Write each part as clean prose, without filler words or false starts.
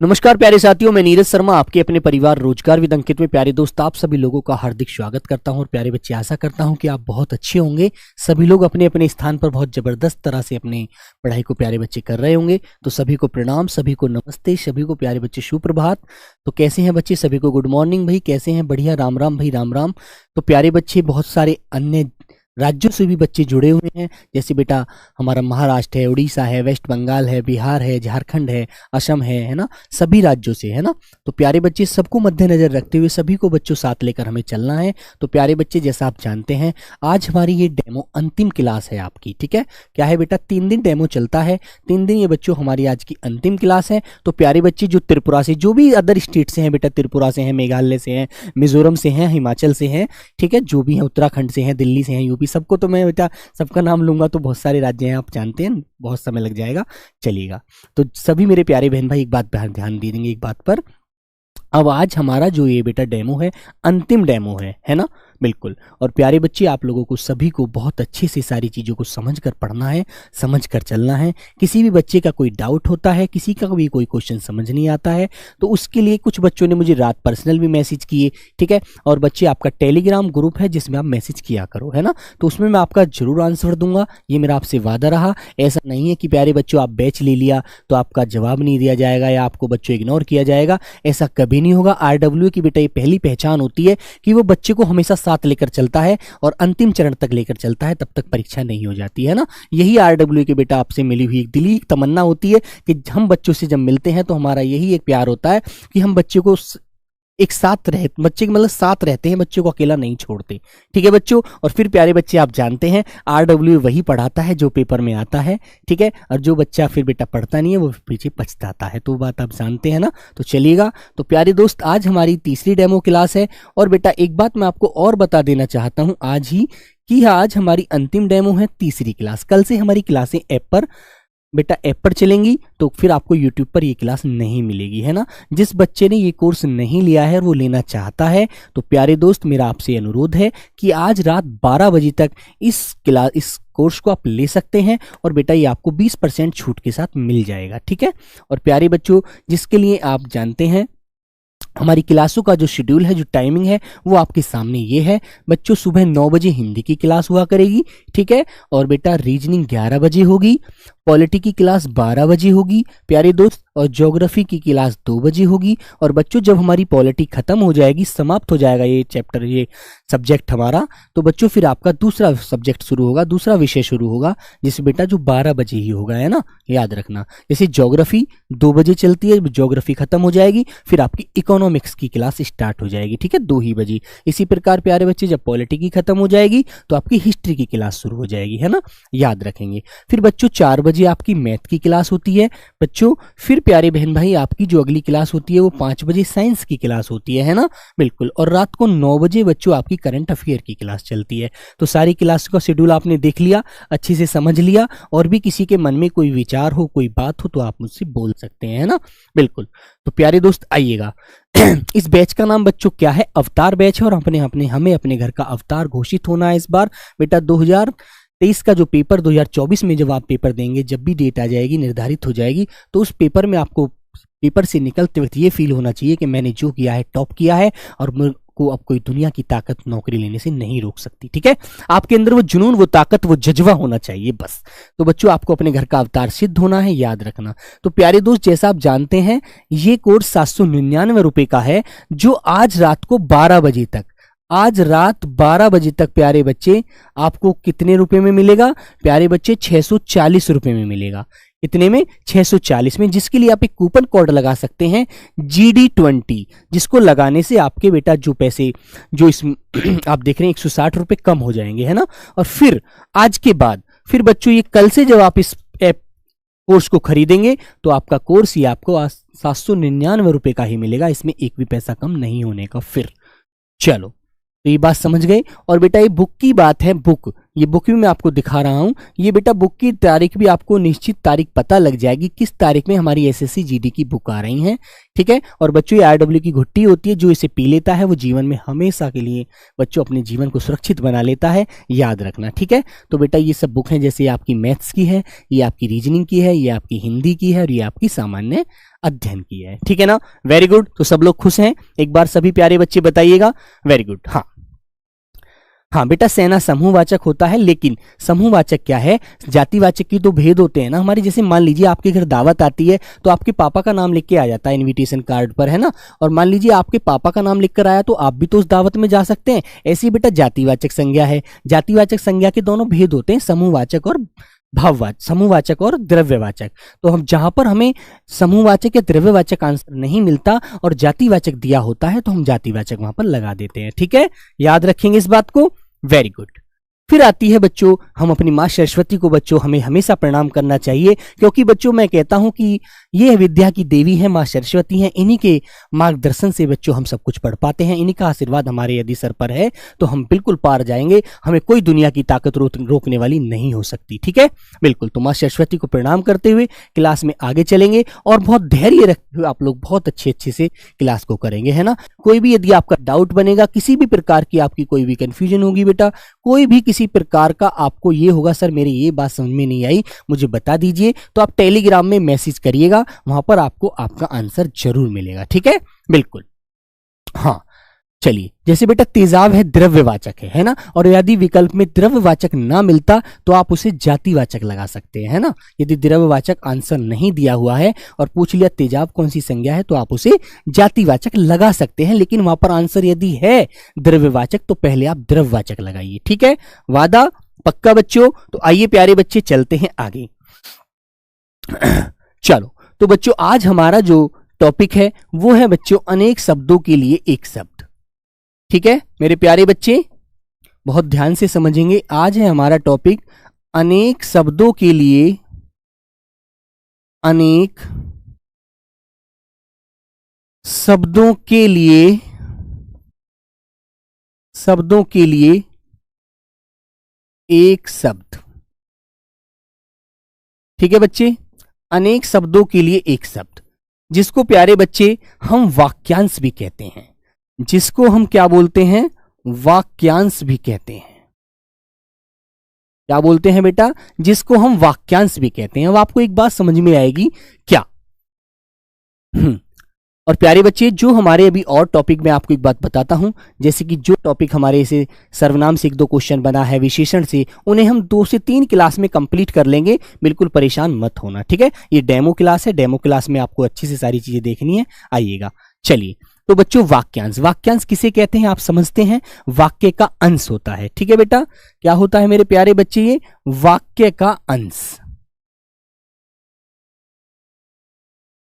नमस्कार प्यारे साथियों, मैं नीरज शर्मा आपके अपने परिवार रोजगार विद अंकित में प्यारे दोस्त आप सभी लोगों का हार्दिक स्वागत करता हूं। और प्यारे बच्चे, आशा करता हूं कि आप बहुत अच्छे होंगे। सभी लोग अपने अपने स्थान पर बहुत जबरदस्त तरह से अपनी पढ़ाई को प्यारे बच्चे कर रहे होंगे। तो सभी को प्रणाम, सभी को नमस्ते, सभी को प्यारे बच्चे सुप्रभात। तो कैसे हैं बच्चे? सभी को गुड मॉर्निंग भाई, कैसे हैं? बढ़िया, राम राम भाई, राम राम। तो प्यारे बच्चे, बहुत सारे अन्य राज्यों से भी बच्चे जुड़े हुए हैं, जैसे बेटा हमारा महाराष्ट्र है, उड़ीसा है, वेस्ट बंगाल है, बिहार है, झारखंड है, असम है ना, सभी राज्यों से, है ना। तो प्यारे बच्चे, सबको मद्देनजर रखते हुए सभी को बच्चों साथ लेकर हमें चलना है। तो प्यारे बच्चे, जैसा आप जानते हैं, आज हमारी ये डेमो अंतिम क्लास है आपकी, ठीक है। क्या है बेटा? 3 दिन डेमो चलता है, 3 दिन ये बच्चों हमारी आज की अंतिम क्लास है। तो प्यारे बच्चे, जो त्रिपुरा से, जो भी अदर स्टेट से हैं बेटा, त्रिपुरा से हैं, मेघालय से हैं, मिजोरम से हैं, हिमाचल से हैं, ठीक है, जो भी हैं, उत्तराखंड से हैं, दिल्ली से हैं, यूपी, सबको तो मैं बेटा सबका नाम लूंगा तो बहुत सारे राज्य हैं, आप जानते हैं, बहुत समय लग जाएगा, चलिएगा। तो सभी मेरे प्यारे बहन भाई एक बात ध्यान दे देंगे एक बात पर। अब आज हमारा जो ये बेटा डेमो है, अंतिम डेमो है ना, बिल्कुल। और प्यारे बच्चे, आप लोगों को सभी को बहुत अच्छे से सारी चीज़ों को समझकर पढ़ना है, समझकर चलना है। किसी भी बच्चे का कोई डाउट होता है, किसी का भी कोई क्वेश्चन समझ नहीं आता है, तो उसके लिए कुछ बच्चों ने मुझे रात पर्सनल भी मैसेज किए, ठीक है। और बच्चे, आपका टेलीग्राम ग्रुप है जिसमें आप मैसेज किया करो, है ना, तो उसमें मैं आपका जरूर आंसर दूंगा, ये मेरा आपसे वादा रहा। ऐसा नहीं है कि प्यारे बच्चों आप बैच ले लिया तो आपका जवाब नहीं दिया जाएगा या आपको बच्चों इग्नोर किया जाएगा, ऐसा कभी नहीं होगा। RW की बेटा ये पहली पहचान होती है कि वो बच्चे को हमेशा साथ लेकर चलता है और अंतिम चरण तक लेकर चलता है, तब तक परीक्षा नहीं हो जाती है ना। यही RW के बेटा आपसे मिली हुई एक दिली तमन्ना होती है कि हम बच्चों से जब मिलते हैं तो हमारा यही एक प्यार होता है कि हम बच्चे को एक साथ रहे, बच्चे मतलब साथ रहते हैं, बच्चे को अकेला नहीं छोड़ते, ठीक है बच्चों। और फिर प्यारे बच्चे, आप जानते हैं RW वही पढ़ाता है जो पेपर में आता है, ठीक है। और जो बच्चा फिर बेटा पढ़ता नहीं है वो पीछे पछताता है, तो बात आप जानते हैं ना। तो चलिएगा। तो प्यारे दोस्त, आज हमारी तीसरी डेमो क्लास है। और बेटा एक बात मैं आपको और बता देना चाहता हूं आज ही, कि आज हमारी अंतिम डेमो है, तीसरी क्लास। कल से हमारी क्लासें ऐप पर चलेंगी, तो फिर आपको YouTube पर ये क्लास नहीं मिलेगी, है ना। जिस बच्चे ने ये कोर्स नहीं लिया है और वो लेना चाहता है, तो प्यारे दोस्त मेरा आपसे अनुरोध है कि आज रात 12 बजे तक इस कोर्स को आप ले सकते हैं। और बेटा ये आपको 20% छूट के साथ मिल जाएगा, ठीक है। और प्यारे बच्चों, जिसके लिए आप जानते हैं हमारी क्लासों का जो शेड्यूल है, जो टाइमिंग है, वो आपके सामने ये है बच्चों। सुबह 9 बजे हिंदी की क्लास हुआ करेगी, ठीक है। और बेटा रीजनिंग 11 बजे होगी, पॉलिटी की क्लास 12 बजे होगी प्यारे दोस्त, और ज्योग्राफी की क्लास 2 बजे होगी। और बच्चों जब हमारी पॉलिटी खत्म हो जाएगी, समाप्त हो जाएगा ये चैप्टर, ये सब्जेक्ट हमारा, तो बच्चों फिर आपका दूसरा सब्जेक्ट शुरू होगा, दूसरा विषय शुरू होगा, जिसे बेटा जो 12 बजे ही होगा, है ना, याद रखना। जैसे ज्योग्राफी 2 बजे चलती है, ज्योग्राफी खत्म हो जाएगी, फिर आपकी इकोनॉमिक्स की क्लास स्टार्ट हो जाएगी, ठीक है, 2 ही बजे। इसी प्रकार प्यारे बच्चे, जब पॉलिटी की खत्म हो जाएगी तो आपकी हिस्ट्री की क्लास शुरू हो जाएगी, है ना, याद रखेंगे। फिर बच्चों 4 बजे आपकी मैथ की क्लास होती है बच्चों। फिर प्यारे बहन भाई, आपकी जो अगली क्लास होती है वो 5 बजे साइंस की क्लास होती है ना, बिल्कुल। और रात को 9 बजे बच्चों आपकी करंट अफेयर की क्लास चलती है। तो सारी क्लास का शेड्यूल आपने देख लिया, अच्छे से समझ लिया। और भी किसी के मन में कोई विचार हो, कोई बात हो, तो आप मुझसे बोल सकते हैं, है ना, बिल्कुल। तो प्यारे दोस्त आइएगा। इस बैच का नाम बच्चों क्या है? अवतार बैच है। और हमें अपने घर का अवतार घोषित होना है इस बार बेटा। 2023 का जो पेपर 2024 में जब आप पेपर देंगे, जब भी डेट आ जाएगी, निर्धारित हो जाएगी, तो उस पेपर में आपको पेपर से निकलते वक्त ये फील होना चाहिए कि मैंने जो किया है टॉप किया है, और को अब कोई दुनिया की ताकत नौकरी लेने से नहीं रोक सकती, ठीक है। आपके अंदर वो जुनून, वो ताकत, वो जज्बा होना चाहिए, बस। तो बच्चों आपको अपने घर का अवतार सिद्ध होना है, याद रखना। तो प्यारे दोस्त, जैसा आप जानते हैं ये कोर्स 799 रुपए का है, जो आज रात को 12 बजे तक, आज रात 12 बजे तक प्यारे बच्चे आपको कितने रुपए में मिलेगा? प्यारे बच्चे 640 रुपए में मिलेगा। इतने में 640 में, जिसके लिए आप एक कूपन कोड लगा सकते हैं GD20, जिसको लगाने से आपके बेटा जो पैसे जो इस आप देख रहे हैं 160 रुपए कम हो जाएंगे, है ना। और फिर आज के बाद फिर बच्चों ये कल से जब आप इस ऐप कोर्स को खरीदेंगे तो आपका कोर्स ये आपको 799 रुपए का ही मिलेगा, इसमें एक भी पैसा कम नहीं होने का। फिर चलो, तो ये बात समझ गए। और बेटा ये बुक की बात है, बुक ये बुक भी मैं आपको दिखा रहा हूं। ये बेटा बुक की तारीख भी आपको निश्चित तारीख पता लग जाएगी किस तारीख में हमारी एसएससी जीडी की बुक आ रही है। ठीक है, और बच्चों ये आरडब्ल्यू की घुट्टी होती है, जो इसे पी लेता है वो जीवन में हमेशा के लिए बच्चों अपने जीवन को सुरक्षित बना लेता है, याद रखना। ठीक है, तो बेटा ये सब बुक हैं, जैसे आपकी मैथ्स की है, ये आपकी रीजनिंग की है, ये आपकी हिंदी की है और ये आपकी सामान्य अध्ययन की है। ठीक है ना, वेरी गुड। तो सब लोग खुश हैं, एक बार सभी प्यारे बच्चे बताइएगा। Very good. हाँ बेटा, सेना समूहवाचक होता है, लेकिन समूहवाचक क्या है, जातिवाचक की तो भेद होते हैं ना हमारी। जैसे मान लीजिए आपके घर दावत आती है तो आपके पापा का नाम लिख के आ जाता है इनविटेशन कार्ड पर, है ना, और मान लीजिए आपके पापा का नाम लिख कर आया तो आप भी तो उस दावत में जा सकते हैं। ऐसे ही बेटा जातिवाचक संज्ञा है। जातिवाचक संज्ञा के दोनों भेद होते हैं, समूहवाचक और भाववाचक, समूहवाचक और द्रव्यवाचक। तो हम जहां पर हमें समूहवाचक या द्रव्यवाचक आंसर नहीं मिलता और जातिवाचक दिया होता है तो हम जातिवाचक वहां पर लगा देते हैं। ठीक है, याद रखेंगे इस बात को। Very good. फिर आती है बच्चों, हम अपनी माँ सरस्वती को बच्चों हमें हमेशा प्रणाम करना चाहिए, क्योंकि बच्चों मैं कहता हूं कि ये विद्या की देवी है, माँ सरस्वती हैं। इन्हीं के मार्गदर्शन से बच्चों हम सब कुछ पढ़ पाते हैं। इन्हीं का आशीर्वाद हमारे यदि सर पर है तो हम बिल्कुल पार जाएंगे, हमें कोई दुनिया की ताकत रोकने वाली नहीं हो सकती। ठीक है, बिल्कुल। तो माँ सरस्वती को प्रणाम करते हुए क्लास में आगे चलेंगे और बहुत धैर्य रखते हुए आप लोग बहुत अच्छे से क्लास को करेंगे, है ना। कोई भी यदि आपका डाउट बनेगा, किसी भी प्रकार की आपकी कोई भी कंफ्यूजन होगी बेटा, कोई भी किसी प्रकार का आपको ये होगा सर मेरी ये बात समझ में नहीं आई, मुझे बता दीजिए, तो आप टेलीग्राम में मैसेज करिएगा, वहां पर आपको आपका आंसर जरूर मिलेगा। ठीक है, बिल्कुल। हाँ चलिए, जैसे बेटा तेजाब है, द्रव्यवाचक है ना, और यदि विकल्प में द्रव्यवाचक ना मिलता तो आप उसे जातिवाचक लगा सकते हैं, है ना। यदि द्रव्यवाचक आंसर नहीं दिया हुआ है और पूछ लिया तेजाब कौन सी संज्ञा है तो आप उसे जातिवाचक लगा सकते हैं, लेकिन वहां पर आंसर यदि है द्रव्यवाचक तो पहले आप द्रव्यवाचक लगाइए। ठीक है, वादा पक्का बच्चों। तो आइए प्यारे बच्चे चलते हैं आगे। चलो, तो बच्चों आज हमारा जो टॉपिक है वो है बच्चों अनेक शब्दों के लिए एक शब्द। ठीक है मेरे प्यारे बच्चे, बहुत ध्यान से समझेंगे। आज है हमारा टॉपिक अनेक शब्दों के लिए एक शब्द। ठीक है बच्चे, अनेक शब्दों के लिए एक शब्द, जिसको प्यारे बच्चे हम वाक्यांश भी कहते हैं, जिसको हम क्या बोलते हैं, वाक्यांश भी कहते हैं। क्या बोलते हैं बेटा, जिसको हम वाक्यांश भी कहते हैं। अब आपको एक बात समझ में आएगी क्या। और प्यारे बच्चे, जो हमारे अभी और टॉपिक में आपको एक बात बताता हूं, जैसे कि जो टॉपिक हमारे से सर्वनाम से 1-2 क्वेश्चन बना है, विशेषण से, उन्हें हम 2 से 3 क्लास में कंप्लीट कर लेंगे, बिल्कुल परेशान मत होना। ठीक है, ये डेमो क्लास है, डेमो क्लास में आपको अच्छे से सारी चीजें देखनी है, आइएगा। चलिए, तो बच्चों वाक्यांश, वाक्यांश किसे कहते हैं आप समझते हैं, वाक्य का अंश होता है। ठीक है बेटा, क्या होता है मेरे प्यारे बच्चे, ये वाक्य का अंश,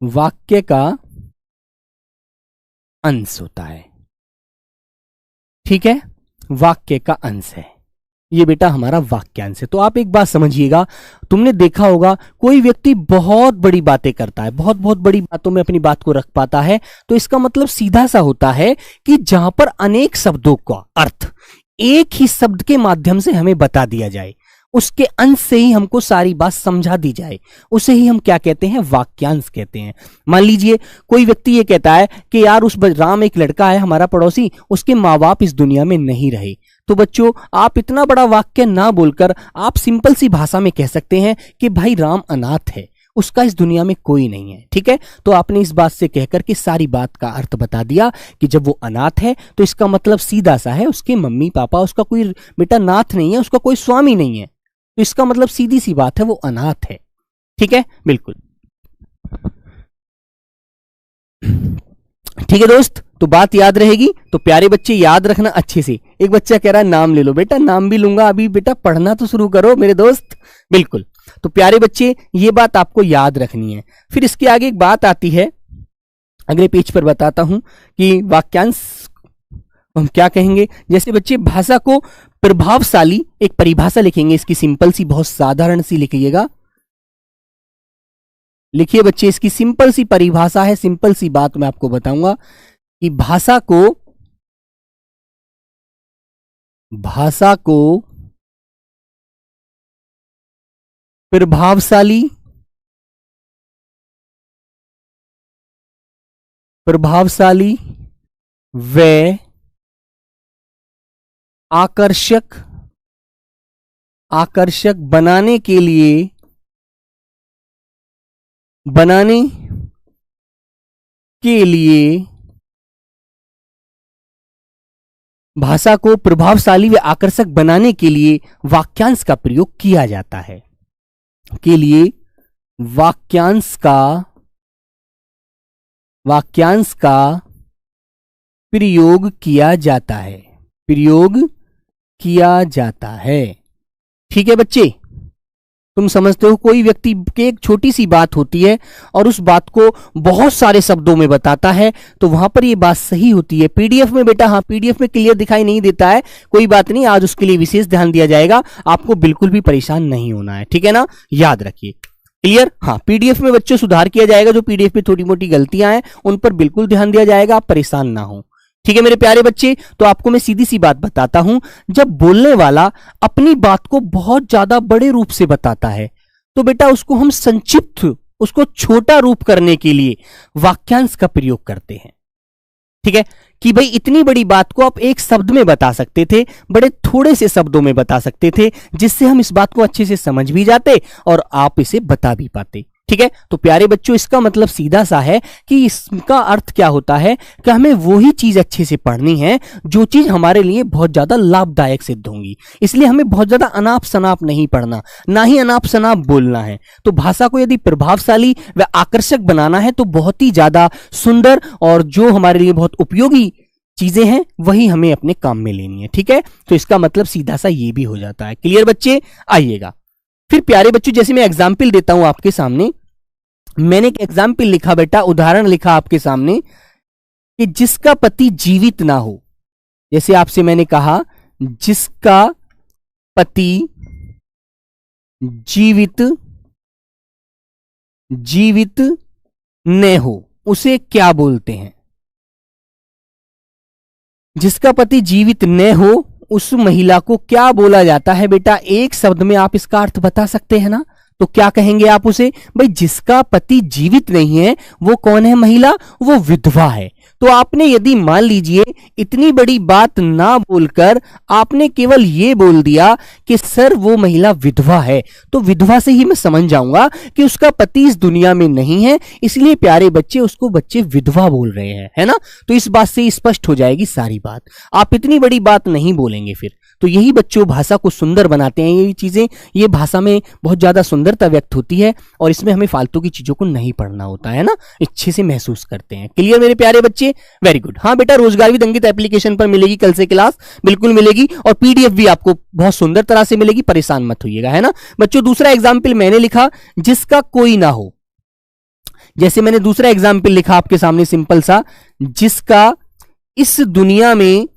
वाक्य का अंश होता है। ठीक है, वाक्य का अंश है ये बेटा हमारा वाक्यांश है। तो आप एक बात समझिएगा, तुमने देखा होगा कोई व्यक्ति बहुत बड़ी बातें करता है, बहुत बहुत बड़ी बातों में अपनी बात को रख पाता है, तो इसका मतलब सीधा सा होता है कि जहां पर अनेक शब्दों का अर्थ एक ही शब्द के माध्यम से हमें बता दिया जाए, उसके अंश से ही हमको सारी बात समझा दी जाए, उसे ही हम क्या कहते हैं, वाक्यांश कहते हैं। मान लीजिए कोई व्यक्ति ये कहता है कि यार उस राम एक लड़का है हमारा पड़ोसी, उसके माँ बाप इस दुनिया में नहीं रहे। तो बच्चों आप इतना बड़ा वाक्य ना बोलकर आप सिंपल सी भाषा में कह सकते हैं कि भाई राम अनाथ है, उसका इस दुनिया में कोई नहीं है। ठीक है, तो आपने इस बात से कहकर के सारी बात का अर्थ बता दिया कि जब वो अनाथ है तो इसका मतलब सीधा सा है, उसके मम्मी पापा, उसका कोई बेटा नाथ नहीं है, उसका कोई स्वामी नहीं है, तो इसका मतलब सीधी सी बात है वो अनाथ है। ठीक है, बिल्कुल ठीक है दोस्त, तो बात याद रहेगी। तो प्यारे बच्चे याद रखना अच्छे से। एक बच्चा कह रहा है नाम ले लो, बेटा नाम भी लूंगा, अभी बेटा पढ़ना तो शुरू करो मेरे दोस्त। बिल्कुल, तो प्यारे बच्चे ये बात आपको याद रखनी है। फिर इसके आगे एक बात आती है, अगले पेज पर बताता हूं कि वाक्यांश हम क्या कहेंगे। जैसे बच्चे भाषा को प्रभावशाली, एक परिभाषा लिखेंगे इसकी, सिंपल सी बहुत साधारण सी लिखिएगा। लिखिए बच्चे, इसकी सिंपल सी परिभाषा है, सिंपल सी बात मैं आपको बताऊंगा कि भाषा को प्रभावशाली, प्रभावशाली व आकर्षक, आकर्षक बनाने के लिए, बनाने के लिए भाषा को प्रभावशाली व आकर्षक बनाने के लिए वाक्यांश का प्रयोग किया जाता है, के लिए वाक्यांश का प्रयोग किया जाता है, प्रयोग किया जाता है। ठीक है बच्चे, तुम समझते हो कोई व्यक्ति की एक छोटी सी बात होती है और उस बात को बहुत सारे शब्दों में बताता है, तो वहां पर ये बात सही होती है। पीडीएफ में बेटा, हाँ पीडीएफ में क्लियर दिखाई नहीं देता है, कोई बात नहीं, आज उसके लिए विशेष ध्यान दिया जाएगा, आपको बिल्कुल भी परेशान नहीं होना है, ठीक है ना, याद रखिए। क्लियर, हाँ पीडीएफ में बच्चों सुधार किया जाएगा, जो पीडीएफ में छोटी मोटी गलतियां हैं उन पर बिल्कुल ध्यान दिया जाएगा, आप परेशान ना हो। ठीक है मेरे प्यारे बच्चे, तो आपको मैं सीधी सी बात बताता हूं, जब बोलने वाला अपनी बात को बहुत ज्यादा बड़े रूप से बताता है तो बेटा उसको हम संक्षिप्त, उसको छोटा रूप करने के लिए वाक्यांश का प्रयोग करते हैं। ठीक है, कि भाई इतनी बड़ी बात को आप एक शब्द में बता सकते थे, बड़े थोड़े से शब्दों में बता सकते थे, जिससे हम इस बात को अच्छे से समझ भी जाते और आप इसे बता भी पाते। ठीक है, तो प्यारे बच्चों इसका मतलब सीधा सा है कि इसका अर्थ क्या होता है कि हमें वही चीज अच्छे से पढ़नी है जो चीज हमारे लिए बहुत ज्यादा लाभदायक सिद्ध होंगी। इसलिए हमें बहुत ज्यादा अनाप शनाप नहीं पढ़ना, ना ही अनाप शनाप बोलना है। तो भाषा को यदि प्रभावशाली व आकर्षक बनाना है तो बहुत ही ज्यादा सुंदर और जो हमारे लिए बहुत उपयोगी चीजें हैं वही हमें अपने काम में लेनी है। ठीक है, तो इसका मतलब सीधा सा ये भी हो जाता है। क्लियर बच्चे, आइएगा फिर प्यारे बच्चों, जैसे मैं एग्जाम्पल देता हूं आपके सामने, मैंने एक एग्जाम्पल लिखा बेटा, उदाहरण लिखा आपके सामने कि जिसका पति जीवित ना हो। जैसे आपसे मैंने कहा जिसका पति जीवित न हो उसे क्या बोलते हैं? जिसका पति जीवित न हो उस महिला को क्या बोला जाता है बेटा? एक शब्द में आप इसका अर्थ बता सकते हैं ना, तो क्या कहेंगे आप उसे? भाई जिसका पति जीवित नहीं है वो कौन है महिला? वो विधवा है। तो आपने यदि मान लीजिए इतनी बड़ी बात ना बोलकर आपने केवल ये बोल दिया कि सर वो महिला विधवा है, तो विधवा से ही मैं समझ जाऊंगा कि उसका पति इस दुनिया में नहीं है, इसलिए प्यारे बच्चे उसको बच्चे विधवा बोल रहे हैं, है ना। तो इस बात से स्पष्ट हो जाएगी सारी बात, आप इतनी बड़ी बात नहीं बोलेंगे फिर। तो यही बच्चों भाषा को सुंदर बनाते हैं यही चीजें, ये भाषा में बहुत ज्यादा सुंदरता व्यक्त होती है और इसमें हमें फालतू की चीजों को नहीं पढ़ना होता है ना, अच्छे से महसूस करते हैं। क्लियर मेरे प्यारे बच्चे, वेरी गुड। हाँ बेटा, रोजगार विद अंकित एप्लीकेशन पर मिलेगी कल से क्लास, बिल्कुल मिलेगी, और पीडीएफ भी आपको बहुत सुंदर तरह से मिलेगी, परेशान मत होइएगा, है ना बच्चों। दूसरा एग्जाम्पल मैंने लिखा जिसका कोई ना हो। जैसे मैंने दूसरा एग्जाम्पल लिखा आपके सामने सिंपल सा, जिसका इस दुनिया में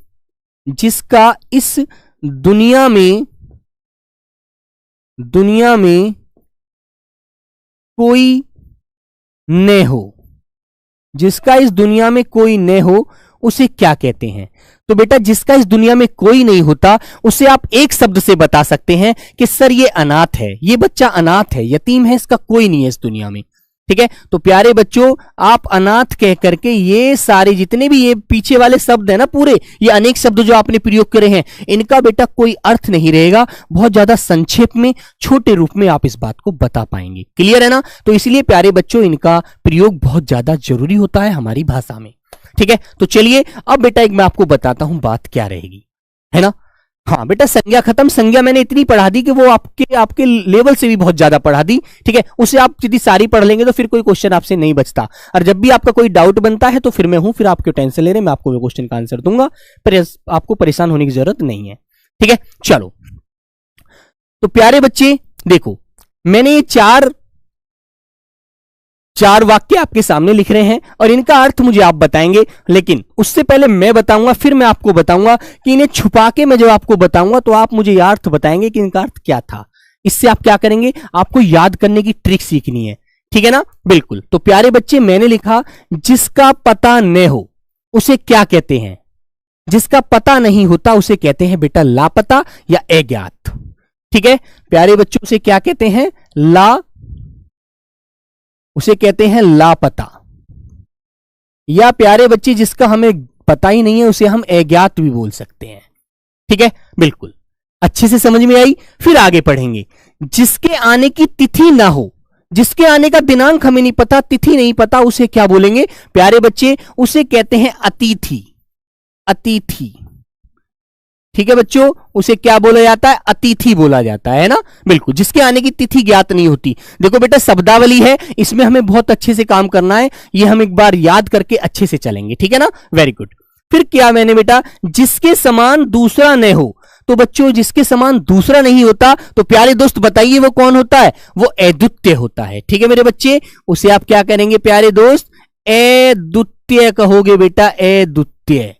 कोई न हो, जिसका इस दुनिया में कोई न हो उसे क्या कहते हैं? तो बेटा जिसका इस दुनिया में कोई नहीं होता उसे आप एक शब्द से बता सकते हैं कि सर ये अनाथ है, ये बच्चा अनाथ है, यतीम है, इसका कोई नहीं है इस दुनिया में। ठीक है, तो प्यारे बच्चों आप अनाथ कह करके ये सारे जितने भी ये पीछे वाले शब्द है ना, पूरे ये अनेक शब्द जो आपने प्रयोग करे हैं, इनका बेटा कोई अर्थ नहीं रहेगा, बहुत ज्यादा संक्षेप में छोटे रूप में आप इस बात को बता पाएंगे। क्लियर है ना। तो इसलिए प्यारे बच्चों इनका प्रयोग बहुत ज्यादा जरूरी होता है हमारी भाषा में। ठीक है, तो चलिए अब बेटा एक मैं आपको बताता हूं बात क्या रहेगी, है ना। हाँ बेटा, संज्ञा खत्म। संज्ञा मैंने इतनी पढ़ा दी कि वो आपके लेवल से भी बहुत ज्यादा पढ़ा दी। ठीक है, उसे आप यदि सारी पढ़ लेंगे तो फिर कोई क्वेश्चन आपसे नहीं बचता, और जब भी आपका कोई डाउट बनता है तो फिर मैं हूं, फिर आपको टेंशन ले रहे, मैं आपको वो क्वेश्चन का आंसर दूंगा, पर आपको परेशान होने की जरूरत नहीं है। ठीक है, चलो तो प्यारे बच्चे देखो, मैंने ये चार वाक्य आपके सामने लिख रहे हैं और इनका अर्थ मुझे आप बताएंगे, लेकिन उससे पहले मैं बताऊंगा, फिर मैं आपको बताऊंगा कि इन्हें छुपा के मैं जब आपको बताऊंगा तो आप मुझे यह अर्थ बताएंगे कि इनका अर्थ क्या था। इससे आप क्या करेंगे, आपको याद करने की ट्रिक सीखनी है। ठीक है ना, बिल्कुल। तो प्यारे बच्चे मैंने लिखा जिसका पता न हो उसे क्या कहते हैं? जिसका पता नहीं होता उसे कहते हैं बेटा लापता या अज्ञात। ठीक है प्यारे बच्चों, उसे क्या कहते हैं? उसे कहते हैं लापता, या प्यारे बच्चे जिसका हमें पता ही नहीं है उसे हम अज्ञात भी बोल सकते हैं। ठीक है, बिल्कुल अच्छे से समझ में आई। फिर आगे पढ़ेंगे। जिसके आने की तिथि ना हो, जिसके आने का दिनांक हमें नहीं पता, तिथि नहीं पता, उसे क्या बोलेंगे प्यारे बच्चे? उसे कहते हैं अतिथि। अतिथि, ठीक है बच्चों, उसे क्या बोला जाता है? अतिथि बोला जाता है ना, बिल्कुल, जिसके आने की तिथि ज्ञात नहीं होती। देखो बेटा शब्दावली है, इसमें हमें बहुत अच्छे से काम करना है, ये हम एक बार याद करके अच्छे से चलेंगे, ठीक है ना, वेरी गुड। फिर क्या मैंने बेटा, जिसके समान दूसरा न हो, तो बच्चों जिसके समान दूसरा नहीं होता, तो प्यारे दोस्त बताइए वो कौन होता है? वो अद्वितीय होता है। ठीक है मेरे बच्चे, उसे आप क्या करेंगे प्यारे दोस्त? अद्वितीय कहोगे बेटा, अद्वितीय।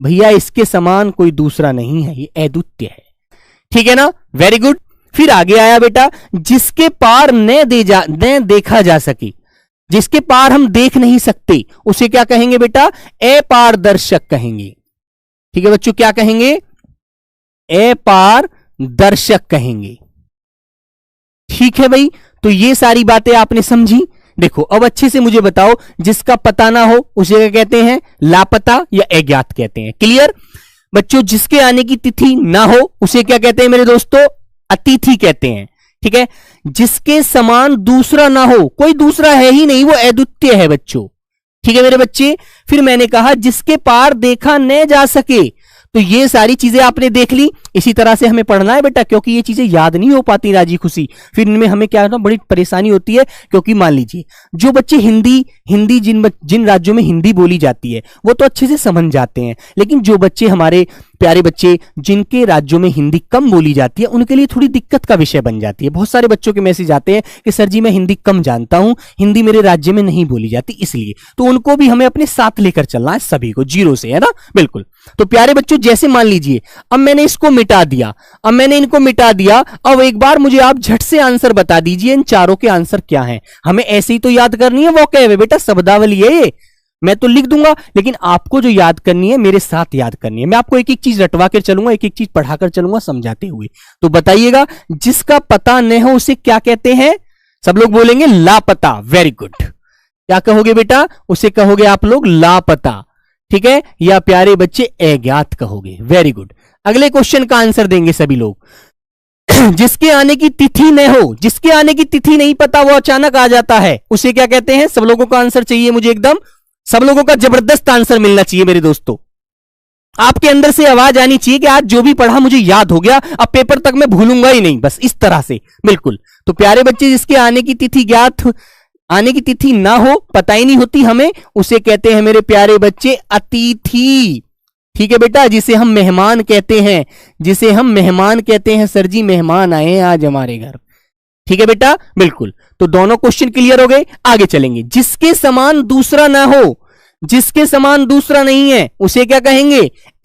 भैया इसके समान कोई दूसरा नहीं है, ये अद्वितीय है। ठीक है ना, वेरी गुड। फिर आगे आया बेटा, जिसके पार न देखा जा सके, जिसके पार हम देख नहीं सकते, उसे क्या कहेंगे बेटा? अपारदर्शक कहेंगे। ठीक है बच्चों, क्या कहेंगे? अपारदर्शक कहेंगे। ठीक है भाई, तो ये सारी बातें आपने समझी। देखो अब अच्छे से मुझे बताओ, जिसका पता ना हो उसे क्या कहते हैं? लापता या अज्ञात कहते हैं। क्लियर बच्चों? जिसके आने की तिथि ना हो उसे क्या कहते हैं मेरे दोस्तों? अतिथि कहते हैं। ठीक है, जिसके समान दूसरा ना हो, कोई दूसरा है ही नहीं, वो अद्वितीय है बच्चों। ठीक है मेरे बच्चे। फिर मैंने कहा जिसके पार देखा न जा सके, तो ये सारी चीजें आपने देख ली। इसी तरह से हमें पढ़ना है बेटा, क्योंकि ये चीजें याद नहीं हो पाती राजी खुशी, फिर इनमें हमें क्या है, बड़ी परेशानी होती है। क्योंकि मान लीजिए जो बच्चे हिंदी जिन राज्यों में हिंदी बोली जाती है वो तो अच्छे से समझ जाते हैं, लेकिन जो बच्चे हमारे प्यारे बच्चे जिनके राज्यों में हिंदी कम बोली जाती है, उनके लिए थोड़ी दिक्कत का विषय बन जाती है। बहुत सारे बच्चों के मैसेज आते हैं कि सर जी मैं हिंदी कम जानता हूं, हिंदी मेरे राज्य में नहीं बोली जाती, इसलिए तो उनको भी हमें अपने साथ लेकर चलना है, सभी को जीरो से, है ना, बिल्कुल। तो प्यारे बच्चों जैसे मान लीजिए अब मैंने इसको मिटा दिया, अब मैंने इनको मिटा दिया, अब एक बार मुझे आप झट से आंसर बता दीजिए इन चारों के आंसर क्या हैं। हमें ऐसे ही तो याद करनी है, वो कहे बेटा शब्दावली है ये, मैं तो लिख दूंगा, लेकिन आपको जो याद करनी है मेरे साथ याद करनी है। मैं आपको एक एक चीज रटवा कर चलूंगा, एक एक चीज पढ़ाकर चलूंगा समझाते हुए। तो बताइएगा, जिसका पता न हो उसे क्या कहते हैं? सब लोग बोलेंगे लापता। वेरी गुड, क्या कहोगे बेटा? उसे कहोगे आप लोग लापता। ठीक है, या प्यारे बच्चे अज्ञात कहोगे। Very good. अगले क्वेश्चन का आंसर देंगे सभी लोग। जिसके आने की तिथि न हो, जिसके आने की तिथि नहीं पता, वो अचानक आ जाता है, उसे क्या कहते हैं? सब लोगों का आंसर चाहिए मुझे, एकदम सब लोगों का जबरदस्त आंसर मिलना चाहिए मेरे दोस्तों। आपके अंदर से आवाज आनी चाहिए कि आज जो भी पढ़ा मुझे याद हो गया, अब पेपर तक मैं भूलूंगा ही नहीं, बस इस तरह से, बिल्कुल। तो प्यारे बच्चे जिसके आने की तिथि आने की तिथि ना हो, पता ही नहीं होती हमें, उसे कहते हैं मेरे प्यारे बच्चे अतिथि। ठीक है बेटा, जिसे हम मेहमान कहते हैं, जिसे हम मेहमान कहते हैं। सर जी मेहमान आए हैं आज हमारे घर। ठीक है बेटा, बिल्कुल। तो दोनों क्वेश्चन क्लियर हो गए, आगे चलेंगे। जिसके समान दूसरा ना हो, जिसके समान दूसरा नहीं है, उसे क्या कहेंगे?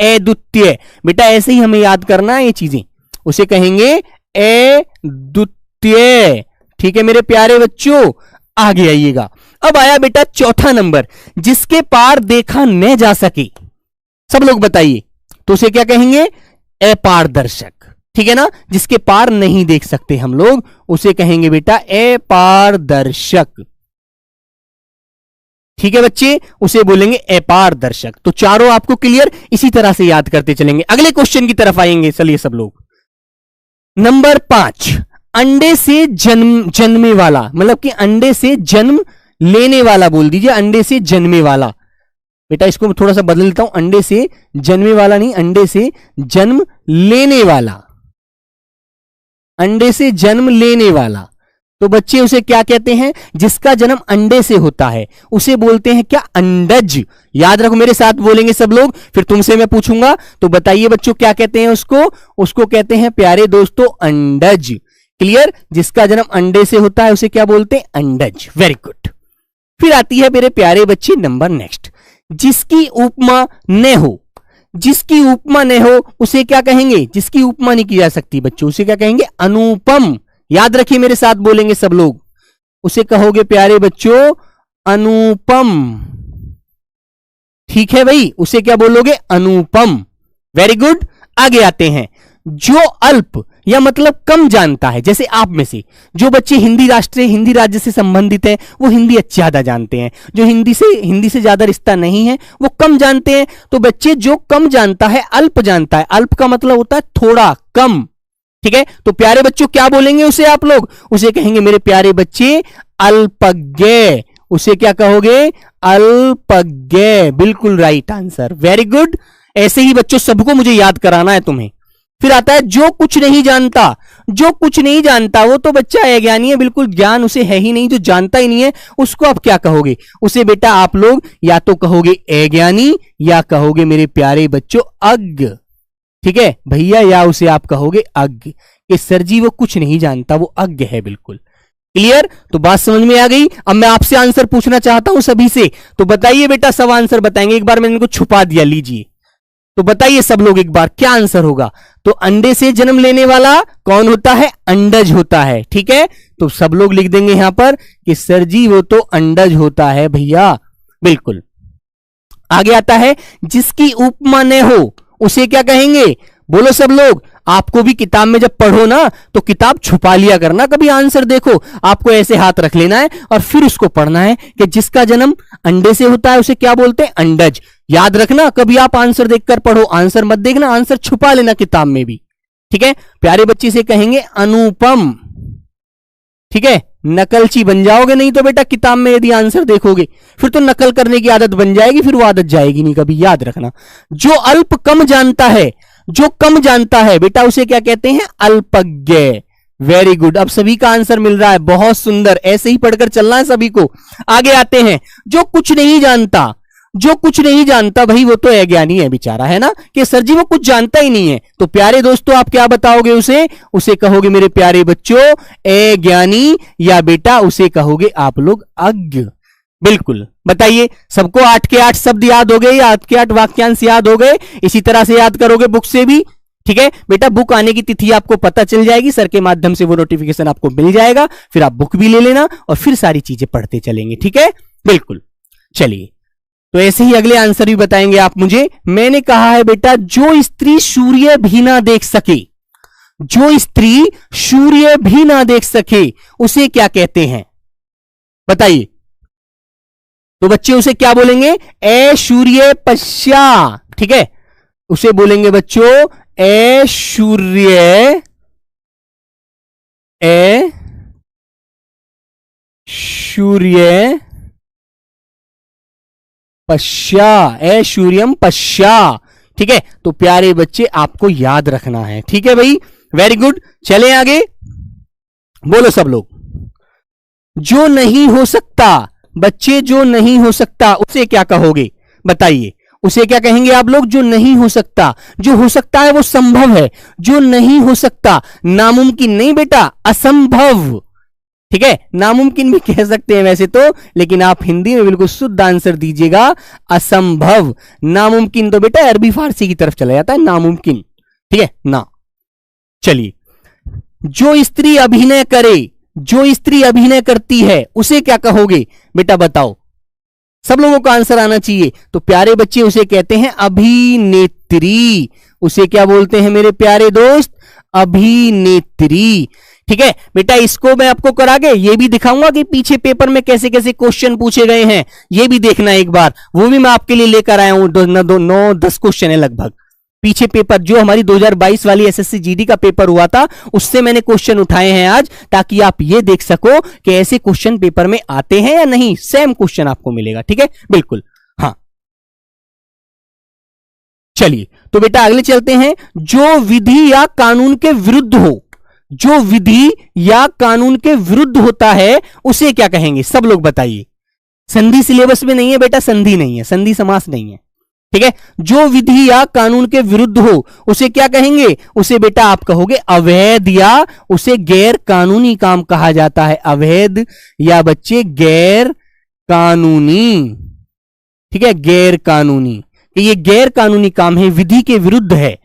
अद्वितीय। बेटा ऐसे ही हमें याद करना है ये चीजें, उसे कहेंगे अद्वितीय। ठीक है मेरे प्यारे बच्चों, आगे आइएगा। अब आया बेटा चौथा नंबर, जिसके पार देखा न जा सके। सब लोग बताइए, तो उसे क्या कहेंगे? अपारदर्शक। ठीक है ना, जिसके पार नहीं देख सकते हम लोग, उसे कहेंगे बेटा अपारदर्शक। ठीक है बच्चे, उसे बोलेंगे अपारदर्शक। तो चारों आपको क्लियर, इसी तरह से याद करते चलेंगे। अगले क्वेश्चन की तरफ आएंगे, चलिए सब लोग। नंबर 5, अंडे से जन्मे वाला, मतलब कि अंडे से जन्म लेने वाला बोल दीजिए, अंडे से जन्मे वाला। बेटा इसको थोड़ा सा बदल देता हूं, अंडे से जन्मे वाला नहीं, अंडे से जन्म लेने वाला, अंडे से जन्म लेने वाला। तो बच्चे उसे क्या कहते हैं? जिसका जन्म अंडे से होता है उसे बोलते हैं क्या? अंडज। याद रखो, मेरे साथ बोलेंगे सब लोग, फिर तुमसे मैं पूछूंगा। तो बताइए बच्चों क्या कहते हैं उसको? उसको कहते हैं प्यारे दोस्तों अंडज। क्लियर, जिसका जन्म अंडे से होता है उसे क्या बोलते हैं? अंडज। Very good. फिर आती है मेरे प्यारे बच्चे नंबर नेक्स्ट, जिसकी उपमा न हो, जिसकी उपमा न हो उसे क्या कहेंगे? जिसकी उपमा नहीं की जा सकती बच्चों, उसे क्या कहेंगे? अनुपम। याद रखिए, मेरे साथ बोलेंगे सब लोग, उसे कहोगे प्यारे बच्चों अनुपम। ठीक है भाई, उसे क्या बोलोगे? अनुपम। Very good. आगे आते हैं, जो अल्प या मतलब कम जानता है। जैसे आप में से जो बच्चे हिंदी राज्य से संबंधित हैं वो हिंदी ज्यादा जानते हैं, जो हिंदी से ज्यादा रिश्ता नहीं है वो कम जानते हैं। तो बच्चे जो कम जानता है अल्प जानता है, अल्प का मतलब होता है थोड़ा कम, ठीक है। तो प्यारे बच्चों क्या बोलेंगे उसे आप लोग? उसे कहेंगे मेरे प्यारे बच्चे अल्पज्ञ। उसे क्या कहोगे? अल्पज्ञ। बिल्कुल राइट आंसर, वेरी गुड। ऐसे ही बच्चों सबको मुझे याद कराना है तुम्हें। फिर आता है जो कुछ नहीं जानता। जो कुछ नहीं जानता वो तो बच्चा अज्ञानी है, बिल्कुल ज्ञान उसे है ही नहीं, जो जानता ही नहीं है उसको आप क्या कहोगे? उसे बेटा आप लोग या तो कहोगे अज्ञानी या कहोगे मेरे प्यारे बच्चों अज्ञ, ठीक है भैया, या उसे आप कहोगे अज्ञ कि सर जी वो कुछ नहीं जानता, वो अज्ञ है। बिल्कुल क्लियर? तो बात समझ में आ गई। अब मैं आपसे आंसर पूछना चाहता हूं सभी से, तो बताइए बेटा, सब आंसर बताएंगे। एक बार मैंने इनको छुपा दिया, लीजिए। तो बताइए सब लोग एक बार क्या आंसर होगा? तो अंडे से जन्म लेने वाला कौन होता है? अंडज होता है, ठीक है। तो सब लोग लिख देंगे यहां पर कि सर जी वो तो अंडज होता है भैया। बिल्कुल। आगे आता है जिसकी उपमा न हो उसे क्या कहेंगे? बोलो सब लोग। आपको भी किताब में जब पढ़ो ना तो किताब छुपा लिया करना, कभी आंसर देखो आपको ऐसे हाथ रख लेना है और फिर उसको पढ़ना है कि जिसका जन्म अंडे से होता है उसे क्या बोलते हैं? अंडज। याद रखना, कभी आप आंसर देखकर पढ़ो, आंसर मत देखना, आंसर छुपा लेना किताब में भी, ठीक है। प्यारे बच्चे से कहेंगे अनुपम, ठीक है। नकलची बन जाओगे नहीं तो बेटा किताब में यदि आंसर देखोगे फिर तो नकल करने की आदत बन जाएगी, फिर वो आदत जाएगी नहीं कभी, याद रखना। जो अल्प कम जानता है, जो कम जानता है बेटा उसे क्या कहते हैं? अल्पज्ञ। Very good. अब सभी का आंसर मिल रहा है, बहुत सुंदर। ऐसे ही पढ़कर चलना है सभी को। आगे आते हैं जो कुछ नहीं जानता। जो कुछ नहीं जानता भाई वो तो अज्ञानी है बेचारा, है ना, कि सर जी वो कुछ जानता ही नहीं है। तो प्यारे दोस्तों आप क्या बताओगे उसे? उसे कहोगे मेरे प्यारे बच्चों अज्ञानी, या बेटा उसे कहोगे आप लोग अज्ञ। बिल्कुल। बताइए सबको 8 के 8 शब्द याद हो गए या 8 के 8 वाक्यांश याद हो गए? इसी तरह से याद करोगे बुक से भी, ठीक है बेटा। बुक आने की तिथि आपको पता चल जाएगी, सर के माध्यम से वो नोटिफिकेशन आपको मिल जाएगा, फिर आप बुक भी ले लेना और फिर सारी चीजें पढ़ते चलेंगे, ठीक है। बिल्कुल। चलिए तो ऐसे ही अगले आंसर भी बताएंगे आप मुझे। मैंने कहा है बेटा जो स्त्री सूर्य भी ना देख सके, जो स्त्री सूर्य भी ना देख सके उसे क्या कहते हैं? बताइए। तो बच्चे उसे क्या बोलेंगे? असूर्य पश्या, ठीक है। उसे बोलेंगे बच्चों असूर्य पश्या, असूर्यम पश्या, ठीक है। तो प्यारे बच्चे आपको याद रखना है, ठीक है भाई, वेरी गुड। चले आगे, बोलो सब लोग। जो नहीं हो सकता बच्चे, जो नहीं हो सकता उसे क्या कहोगे? बताइए। उसे क्या कहेंगे आप लोग? जो नहीं हो सकता। जो हो सकता है वो संभव है, जो नहीं हो सकता नामुमकिन नहीं बेटा, असंभव, ठीक है। नामुमकिन भी कह सकते हैं वैसे तो, लेकिन आप हिंदी में बिल्कुल शुद्ध आंसर दीजिएगा असंभव। नामुमकिन तो बेटा अरबी फारसी की तरफ चला जाता है, नामुमकिन, ठीक है ना। चलिए, जो स्त्री अभिनय करे, जो स्त्री अभिनय करती है उसे क्या कहोगे बेटा? बताओ, सब लोगों का आंसर आना चाहिए। तो प्यारे बच्चे उसे कहते हैं अभिनेत्री। उसे क्या बोलते हैं मेरे प्यारे दोस्त? अभिनेत्री, ठीक है बेटा। इसको मैं आपको करा के ये भी दिखाऊंगा कि पीछे पेपर में कैसे कैसे क्वेश्चन पूछे गए हैं, ये भी देखना एक बार, वो भी मैं आपके लिए लेकर आया हूं। 9-10 क्वेश्चन है लगभग पीछे पेपर, जो हमारी 2022 वाली एसएससी जीडी का पेपर हुआ था उससे मैंने क्वेश्चन उठाए हैं आज, ताकि आप ये देख सको कि ऐसे क्वेश्चन पेपर में आते हैं या नहीं। सेम क्वेश्चन आपको मिलेगा, ठीक है, बिल्कुल। हाँ चलिए, तो बेटा अगले चलते हैं। जो विधि या कानून के विरुद्ध हो, जो विधि या कानून के विरुद्ध होता है उसे क्या कहेंगे? सब लोग बताइए। संधि सिलेबस में नहीं है बेटा, संधि नहीं है, संधि समास नहीं है, ठीक है। जो विधि या कानून के विरुद्ध हो उसे क्या कहेंगे? उसे बेटा आप कहोगे अवैध, या उसे गैर कानूनी काम कहा जाता है। अवैध या बच्चे गैर कानूनी, ठीक है, गैर कानूनी। ये गैर कानूनी काम है, विधि के विरुद्ध है,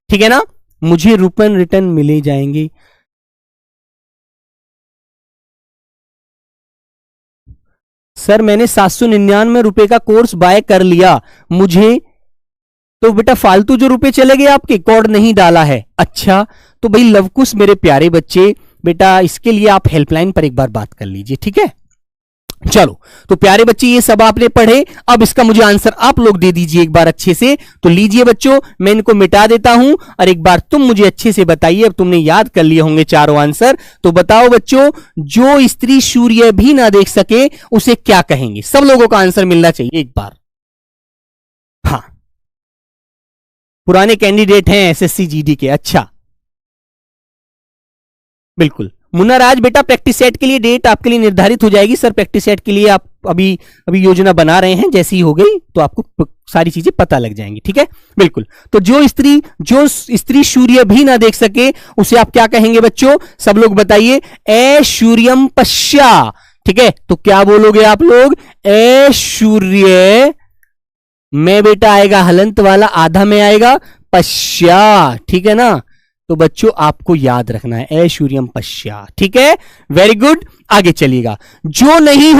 ठीक है ना। मुझे रूपन रिटर्न मिले जाएंगे। सर मैंने 799 रुपए का कोर्स बाय कर लिया, मुझे तो बेटा फालतू जो रुपए चले गए आपके, कोड नहीं डाला है। अच्छा, तो भाई लवकुश मेरे प्यारे बच्चे, बेटा इसके लिए आप हेल्पलाइन पर एक बार बात कर लीजिए, ठीक है। चलो तो प्यारे बच्चे ये सब आपने पढ़े, अब इसका मुझे आंसर आप लोग दे दीजिए एक बार अच्छे से। तो लीजिए बच्चों, मैं इनको मिटा देता हूं और एक बार तुम मुझे अच्छे से बताइए। अब तुमने याद कर लिए होंगे चारों आंसर, तो बताओ बच्चों, जो स्त्री सूर्य भी ना देख सके उसे क्या कहेंगे? सब लोगों का आंसर मिलना चाहिए एक बार। हाँ, पुराने कैंडिडेट हैं एसएससी जीडी के। अच्छा, बिल्कुल मुन्ना राज, बेटा प्रैक्टिस सेट के लिए डेट आपके लिए निर्धारित हो जाएगी। सर प्रैक्टिस सेट के लिए आप अभी योजना बना रहे हैं, जैसी ही हो गई तो आपको सारी चीजें पता लग जाएंगी, ठीक है। बिल्कुल, तो जो स्त्री सूर्य भी ना देख सके उसे आप क्या कहेंगे बच्चों? सब लोग बताइए, ए सूर्यम पश्या, ठीक है। तो क्या बोलोगे आप लोग? ए सूर्य में बेटा आएगा हलंत वाला, आधा में आएगा पश्या, ठीक है ना। तो बच्चों आपको याद रखना है ए सूर्यम पश्या, ठीक है। वेरी गुड, आगे चलिएगा। जो नहीं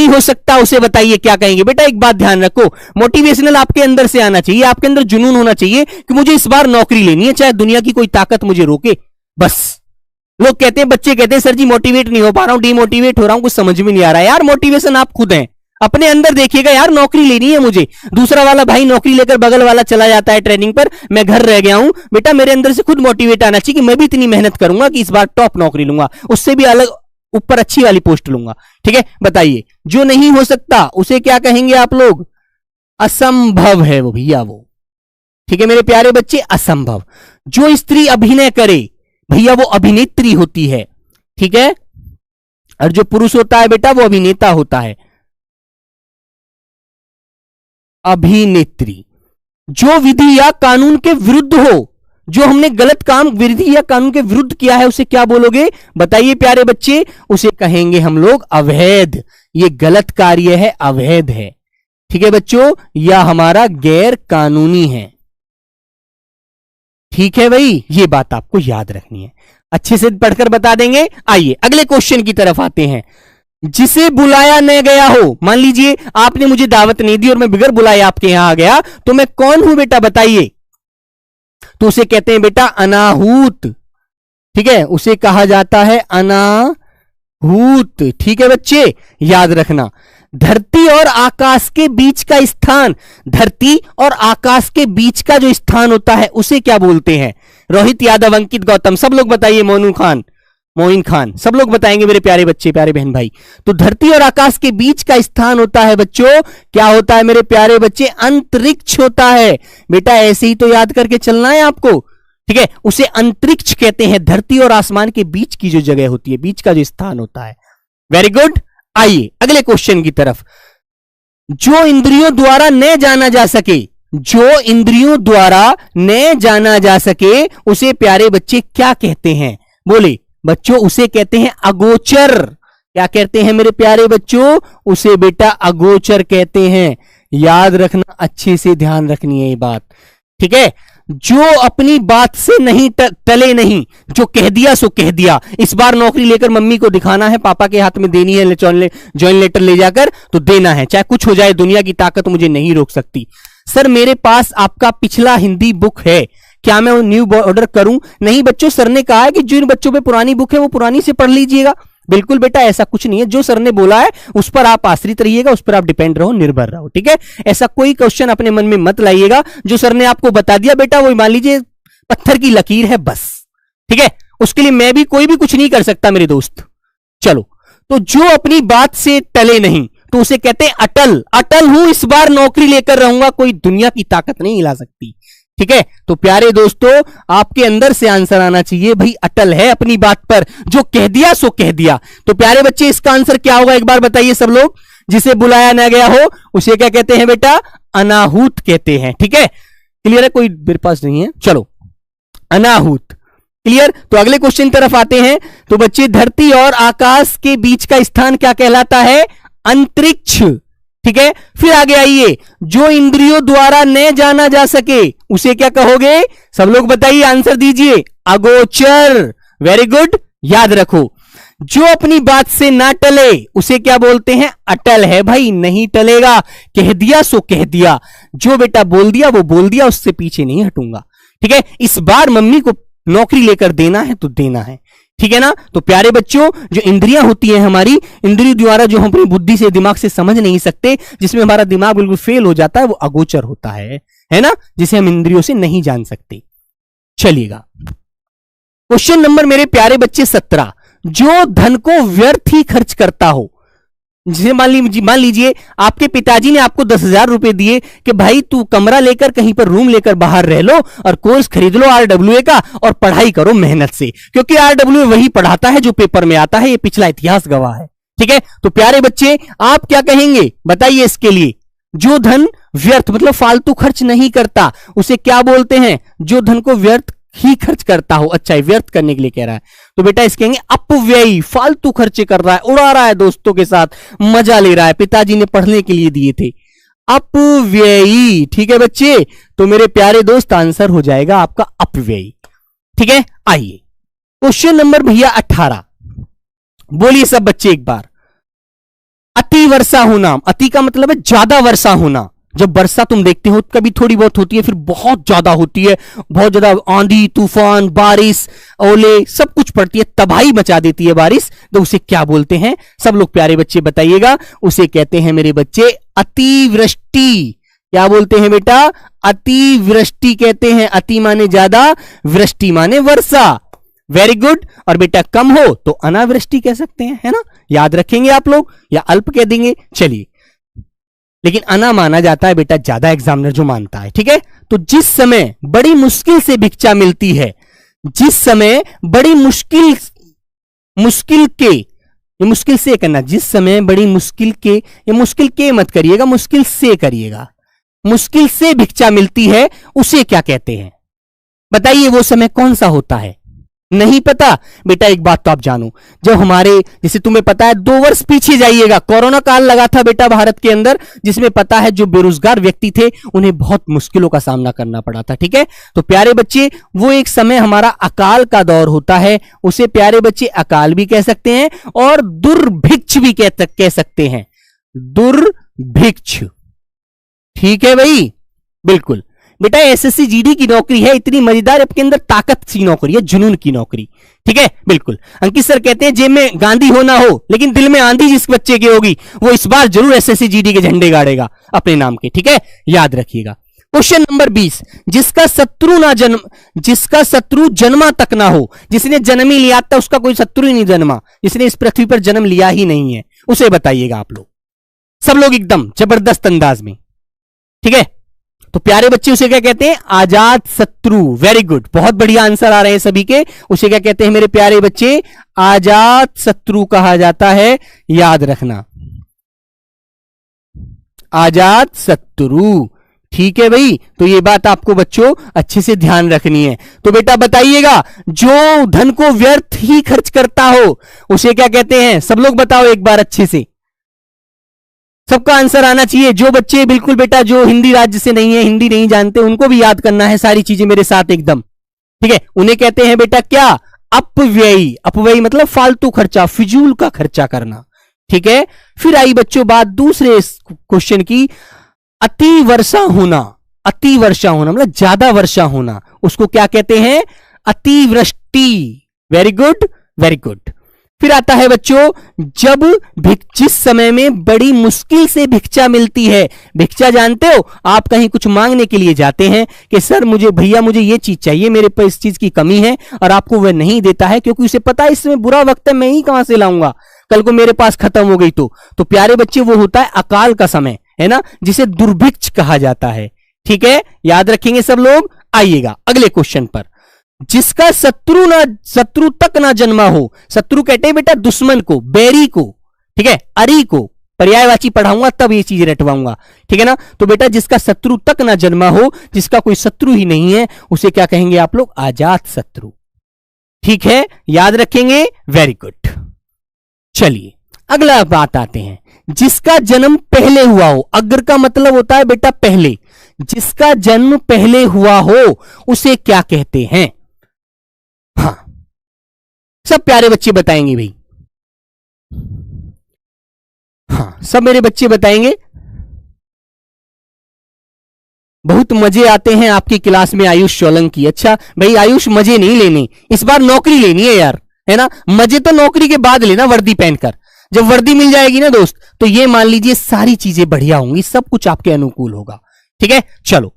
हो सकता उसे बताइए क्या कहेंगे? बेटा एक बात ध्यान रखो, मोटिवेशनल आपके अंदर से आना चाहिए, आपके अंदर जुनून होना चाहिए कि मुझे इस बार नौकरी लेनी है, चाहे दुनिया की कोई ताकत मुझे रोके। बस लोग कहते हैं, बच्चे कहते हैं सर जी मोटिवेट नहीं हो पा रहा हूं, डिमोटिवेट हो रहा हूं, कुछ समझ में नहीं आ रहा है। यार मोटिवेशन आप खुद हैं, अपने अंदर देखिएगा यार, नौकरी लेनी है मुझे। दूसरा वाला भाई नौकरी लेकर बगल वाला चला जाता है ट्रेनिंग पर, मैं घर रह गया हूं। बेटा मेरे अंदर से खुद मोटिवेट आना चाहिए कि मैं भी इतनी मेहनत करूंगा कि इस बार टॉप नौकरी लूंगा, उससे भी अलग ऊपर अच्छी वाली पोस्ट लूंगा, ठीक है। बताइए, जो नहीं हो सकता उसे क्या कहेंगे आप लोग? असंभव है वो भैया, वो, ठीक है मेरे प्यारे बच्चे, असंभव। जो स्त्री अभिनय करे भैया वो अभिनेत्री होती है, ठीक है। और जो पुरुष होता है बेटा वो अभिनेता होता है, अभिनेत्री। जो विधि या कानून के विरुद्ध हो, जो हमने गलत काम विधि या कानून के विरुद्ध किया है उसे क्या बोलोगे? बताइए प्यारे बच्चे, उसे कहेंगे हम लोग अवैध। ये गलत कार्य है, अवैध है, ठीक है बच्चों, या हमारा गैर कानूनी है, ठीक है भाई। ये बात आपको याद रखनी है, अच्छे से पढ़कर बता देंगे। आइए अगले क्वेश्चन की तरफ आते हैं। जिसे बुलाया न गया हो, मान लीजिए आपने मुझे दावत नहीं दी और मैं बिगर बुलाए आपके यहां आ गया, तो मैं कौन हूं बेटा बताइए? तो उसे कहते हैं बेटा अनाहूत, ठीक है, उसे कहा जाता है अनाहूत, ठीक है बच्चे, याद रखना। धरती और आकाश के बीच का स्थान, धरती और आकाश के बीच का जो स्थान होता है उसे क्या बोलते हैं? रोहित यादव, अंकित गौतम, सब लोग बताइए। मोइन खान, सब लोग बताएंगे मेरे प्यारे बच्चे, प्यारे बहन भाई। तो धरती और आकाश के बीच का स्थान होता है बच्चों, क्या होता है मेरे प्यारे बच्चे? अंतरिक्ष होता है बेटा, ऐसे ही तो याद करके चलना है आपको, ठीक है। उसे अंतरिक्ष कहते हैं, धरती और आसमान के बीच की जो जगह होती है, बीच का जो स्थान होता है। वेरी गुड, आइए अगले क्वेश्चन की तरफ। जो इंद्रियों द्वारा न जाना जा सके, जो इंद्रियों द्वारा न जाना जा सके उसे प्यारे बच्चे क्या कहते हैं? बोले बच्चों, उसे कहते हैं अगोचर। क्या कहते हैं मेरे प्यारे बच्चों? उसे बेटा अगोचर कहते हैं, याद रखना, अच्छे से ध्यान रखनी है ये बात, ठीक है। जो अपनी बात से नहीं टले नहीं, जो कह दिया सो कह दिया। इस बार नौकरी लेकर मम्मी को दिखाना है, पापा के हाथ में देनी है ज्वाइन लेटर ले जाकर, तो देना है, चाहे कुछ हो जाए, दुनिया की ताकत मुझे नहीं रोक सकती। सर मेरे पास आपका पिछला हिंदी बुक है, क्या मैं न्यू ऑर्डर करूं? नहीं बच्चों, सर ने कहा है कि जिन बच्चों पे पुरानी बुक है वो पुरानी से पढ़ लीजिएगा। बिल्कुल बेटा, ऐसा कुछ नहीं है, जो सर ने बोला है उस पर आप आश्रित रहिएगा, उस पर आप डिपेंड रहो, निर्भर रहो, ठीक है। ऐसा कोई क्वेश्चन अपने मन में मत लाइएगा, जो सर ने आपको बता दिया बेटा वो मान लीजिए पत्थर की लकीर है बस, ठीक है। उसके लिए मैं भी कोई भी कुछ नहीं कर सकता मेरे दोस्त। चलो, तो जो अपनी बात से टले नहीं तो उसे कहते हैं अटल। अटल हूं, इस बार नौकरी लेकर रहूंगा, कोई दुनिया की ताकत नहीं हिला सकती, ठीक है। तो प्यारे दोस्तों, आपके अंदर से आंसर आना चाहिए भाई, अटल है अपनी बात पर, जो कह दिया सो कह दिया। तो प्यारे बच्चे, इसका आंसर क्या होगा एक बार बताइए सब लोग? जिसे बुलाया ना गया हो उसे क्या कहते हैं बेटा? अनाहूत कहते हैं, ठीक है। क्लियर है? कोई मेरे पास नहीं है, चलो अनाहूत, क्लियर। तो अगले क्वेश्चन तरफ आते हैं। तो बच्चे, धरती और आकाश के बीच का स्थान क्या कहलाता है? अंतरिक्ष, ठीक है। फिर आगे आइए, जो इंद्रियों द्वारा न जाना जा सके उसे क्या कहोगे? सब लोग बताइए, आंसर दीजिए। अगोचर, वेरी गुड, याद रखो। जो अपनी बात से ना टले उसे क्या बोलते हैं? अटल है भाई, नहीं टलेगा, कह दिया सो कह दिया, जो बेटा बोल दिया वो बोल दिया, उससे पीछे नहीं हटूंगा, ठीक है, इस बार मम्मी को नौकरी लेकर देना है तो देना है, ठीक है ना। तो प्यारे बच्चों, जो इंद्रियां होती हैं हमारी, इंद्रियों द्वारा जो हम अपनी बुद्धि से, दिमाग से समझ नहीं सकते, जिसमें हमारा दिमाग बिल्कुल फेल हो जाता है, वो अगोचर होता है ना, जिसे हम इंद्रियों से नहीं जान सकते। चलिएगा, क्वेश्चन नंबर मेरे प्यारे बच्चे 17, जो धन को व्यर्थ ही खर्च करता हो, जैसे मान लीजिए आपके पिताजी ने आपको 10,000 रुपए दिए कि भाई तू कमरा लेकर कहीं पर रूम लेकर बाहर रह लो और कोर्स खरीद लो आरडब्ल्यूए का और पढ़ाई करो मेहनत से, क्योंकि आरडब्ल्यूए वही पढ़ाता है जो पेपर में आता है, ये पिछला इतिहास गवाह है, ठीक है। तो प्यारे बच्चे, आप क्या कहेंगे बताइए इसके लिए? जो धन व्यर्थ मतलब फालतू खर्च नहीं करता, उसे क्या बोलते हैं? जो धन को व्यर्थ ही खर्च करता हो। अच्छा, व्यर्थ करने के लिए कह रहा है, तो बेटा इस कहेंगे अपव्ययी, फालतू खर्चे कर रहा है, उड़ा रहा है, दोस्तों के साथ मजा ले रहा है, पिताजी ने पढ़ने के लिए दिए थे, अपव्ययी, ठीक है बच्चे। तो मेरे प्यारे दोस्त, आंसर हो जाएगा आपका अपव्ययी, ठीक है। आइए क्वेश्चन नंबर भैया 18, बोलिए सब बच्चे एक बार। अति वर्षा होना, अति का मतलब है ज्यादा वर्षा होना। जब वर्षा तुम देखते हो कभी थोड़ी बहुत होती है, फिर बहुत ज्यादा होती है, बहुत ज्यादा आंधी तूफान बारिश ओले सब कुछ पड़ती है, तबाही मचा देती है बारिश, तो उसे क्या बोलते हैं? सब लोग प्यारे बच्चे बताइएगा। उसे कहते हैं मेरे बच्चे अतिवृष्टि। क्या बोलते हैं बेटा? अतिवृष्टि कहते हैं। अति माने ज्यादा, वृष्टि माने वर्षा। Very good. और बेटा कम हो तो अनावृष्टि कह सकते हैं, है ना, याद रखेंगे आप लोग, या अल्प कह देंगे। चलिए, लेकिन अना माना जाता है बेटा ज्यादा, एग्जामिनर जो मानता है, ठीक है। तो जिस समय बड़ी मुश्किल से भिक्षा मिलती है, जिस समय बड़ी मुश्किल के, ये मुश्किल से करना, जिस समय बड़ी मुश्किल के, ये मुश्किल के मत करिएगा, मुश्किल से करिएगा, मुश्किल से भिक्षा मिलती है, उसे क्या कहते हैं बताइए? वो समय कौन सा होता है? नहीं पता बेटा, एक बात तो आप जानो, जब हमारे, जैसे तुम्हें पता है 2 वर्ष पीछे जाइएगा, कोरोना काल लगा था बेटा भारत के अंदर, जिसमें पता है जो बेरोजगार व्यक्ति थे उन्हें बहुत मुश्किलों का सामना करना पड़ा था, ठीक है। तो प्यारे बच्चे, वो एक समय हमारा अकाल का दौर होता है, उसे प्यारे बच्चे अकाल भी कह सकते हैं और दुर्भिक्ष भी कह सकते हैं, दुर्भिक्ष, ठीक है भाई, बिल्कुल। बेटा एसएससी जीडी की नौकरी है, इतनी मजेदार, आपके अंदर ताकत सी नौकरी है, जुनून की नौकरी, ठीक है, बिल्कुल। अंकित सर कहते हैं जेब में गांधी हो ना हो, लेकिन दिल में आंधी जिस बच्चे की होगी वो इस बार जरूर एसएससी जीडी के झंडे गाड़ेगा अपने नाम के, ठीक है, याद रखिएगा। क्वेश्चन नंबर 20, जिसका शत्रु जन्मा तक ना हो, जिसने जन्म ही लिया था उसका कोई शत्रु ही नहीं जन्मा, जिसने इस पृथ्वी पर जन्म लिया ही नहीं है, उसे बताइएगा आप लोग, सब लोग एकदम जबरदस्त अंदाज में, ठीक है। तो प्यारे बच्चे उसे क्या कहते हैं? आजाद शत्रु। वेरी गुड, बहुत बढ़िया आंसर आ रहे हैं सभी के। उसे क्या कहते हैं मेरे प्यारे बच्चे? आजाद शत्रु कहा जाता है, याद रखना, आजाद शत्रु, ठीक है भाई। तो ये बात आपको बच्चों अच्छे से ध्यान रखनी है। तो बेटा बताइएगा, जो धन को व्यर्थ ही खर्च करता हो उसे क्या कहते हैं? सब लोग बताओ एक बार अच्छे से, सबका आंसर आना चाहिए। जो बच्चे बिल्कुल बेटा जो हिंदी राज्य से नहीं है, हिंदी नहीं जानते, उनको भी याद करना है सारी चीजें मेरे साथ एकदम, ठीक है। उन्हें कहते हैं बेटा क्या? अपव्ययी। अपव्ययी मतलब फालतू खर्चा, फिजूल का खर्चा करना, ठीक है। फिर आई बच्चों बात दूसरे क्वेश्चन की, अति वर्षा होना। अति वर्षा होना मतलब ज्यादा वर्षा होना, उसको क्या कहते हैं? अतिवृष्टि। Very good, very good. फिर आता है बच्चों, जब जिस समय में बड़ी मुश्किल से भिक्षा मिलती है। भिक्षा जानते हो, आप कहीं कुछ मांगने के लिए जाते हैं कि सर मुझे, भैया मुझे ये चीज चाहिए, मेरे पास इस चीज की कमी है, और आपको वह नहीं देता है क्योंकि उसे पता है इसमें बुरा वक्त है, मैं ही कहां से लाऊंगा, कल को मेरे पास खत्म हो गई तो प्यारे बच्चे वो होता है अकाल का समय, है ना, जिसे दुर्भिक्ष कहा जाता है, ठीक है, याद रखेंगे सब लोग। आइएगा अगले क्वेश्चन पर, जिसका शत्रु तक ना जन्मा हो। शत्रु कहते हैं बेटा दुश्मन को, बैरी को, ठीक है, अरी को, पर्यायवाची पढ़ाऊंगा तब ये चीज रटवाऊंगा, ठीक है ना। तो बेटा जिसका शत्रु तक ना जन्मा हो, जिसका कोई शत्रु ही नहीं है, उसे क्या कहेंगे आप लोग? आजाद शत्रु, ठीक है, याद रखेंगे। Very good. चलिए अगला बात आते हैं, जिसका जन्म पहले हुआ हो। अग्र का मतलब होता है बेटा पहले, जिसका जन्म पहले हुआ हो उसे क्या कहते हैं? हाँ, सब प्यारे बच्चे बताएंगे भाई, हाँ सब मेरे बच्चे बताएंगे। बहुत मजे आते हैं आपकी क्लास में आयुष सोलंकी। अच्छा भाई आयुष, मजे नहीं लेने, इस बार नौकरी लेनी है यार, है ना। मजे तो नौकरी के बाद लेना, वर्दी पहनकर। जब वर्दी मिल जाएगी ना दोस्त, तो ये मान लीजिए सारी चीजें बढ़िया होंगी, सब कुछ आपके अनुकूल होगा। ठीक है, चलो।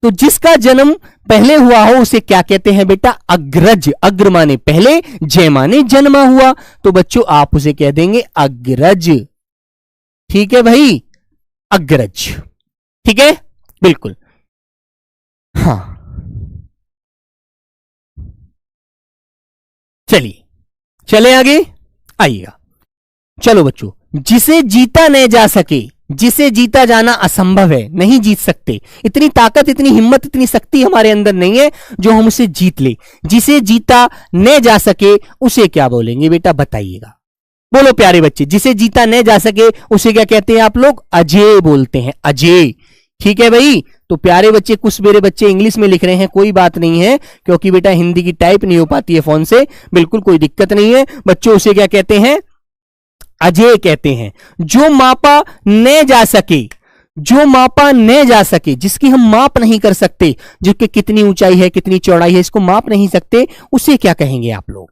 तो जिसका जन्म पहले हुआ हो उसे क्या कहते हैं बेटा? अग्रज। अग्र माने पहले, जय माने जन्मा हुआ, तो बच्चों आप उसे कह देंगे अग्रज। ठीक है भाई, अग्रज। ठीक है, बिल्कुल। हाँ, चलिए चले आगे, आइएगा। चलो बच्चों, जिसे जीता न जा सके, जिसे जीता जाना असंभव है, नहीं जीत सकते, इतनी ताकत, इतनी हिम्मत, इतनी शक्ति हमारे अंदर नहीं है जो हम उसे जीत ले। जिसे जीता न जा सके उसे क्या बोलेंगे बेटा? बताइएगा, बोलो प्यारे बच्चे। जिसे जीता न जा सके उसे क्या कहते हैं आप लोग? अजेय बोलते हैं, अजेय। ठीक है भाई। तो प्यारे बच्चे, कुछ मेरे बच्चे इंग्लिश में लिख रहे हैं, कोई बात नहीं है, क्योंकि बेटा हिंदी की टाइप नहीं हो पाती है फोन से, बिल्कुल कोई दिक्कत नहीं है बच्चों। उसे क्या कहते हैं? अजेय कहते हैं। जो मापा न जा सके, जो मापा न जा सके, जिसकी हम माप नहीं कर सकते, जिसकी कितनी ऊंचाई है, कितनी चौड़ाई है, इसको माप नहीं सकते, उसे क्या कहेंगे आप लोग?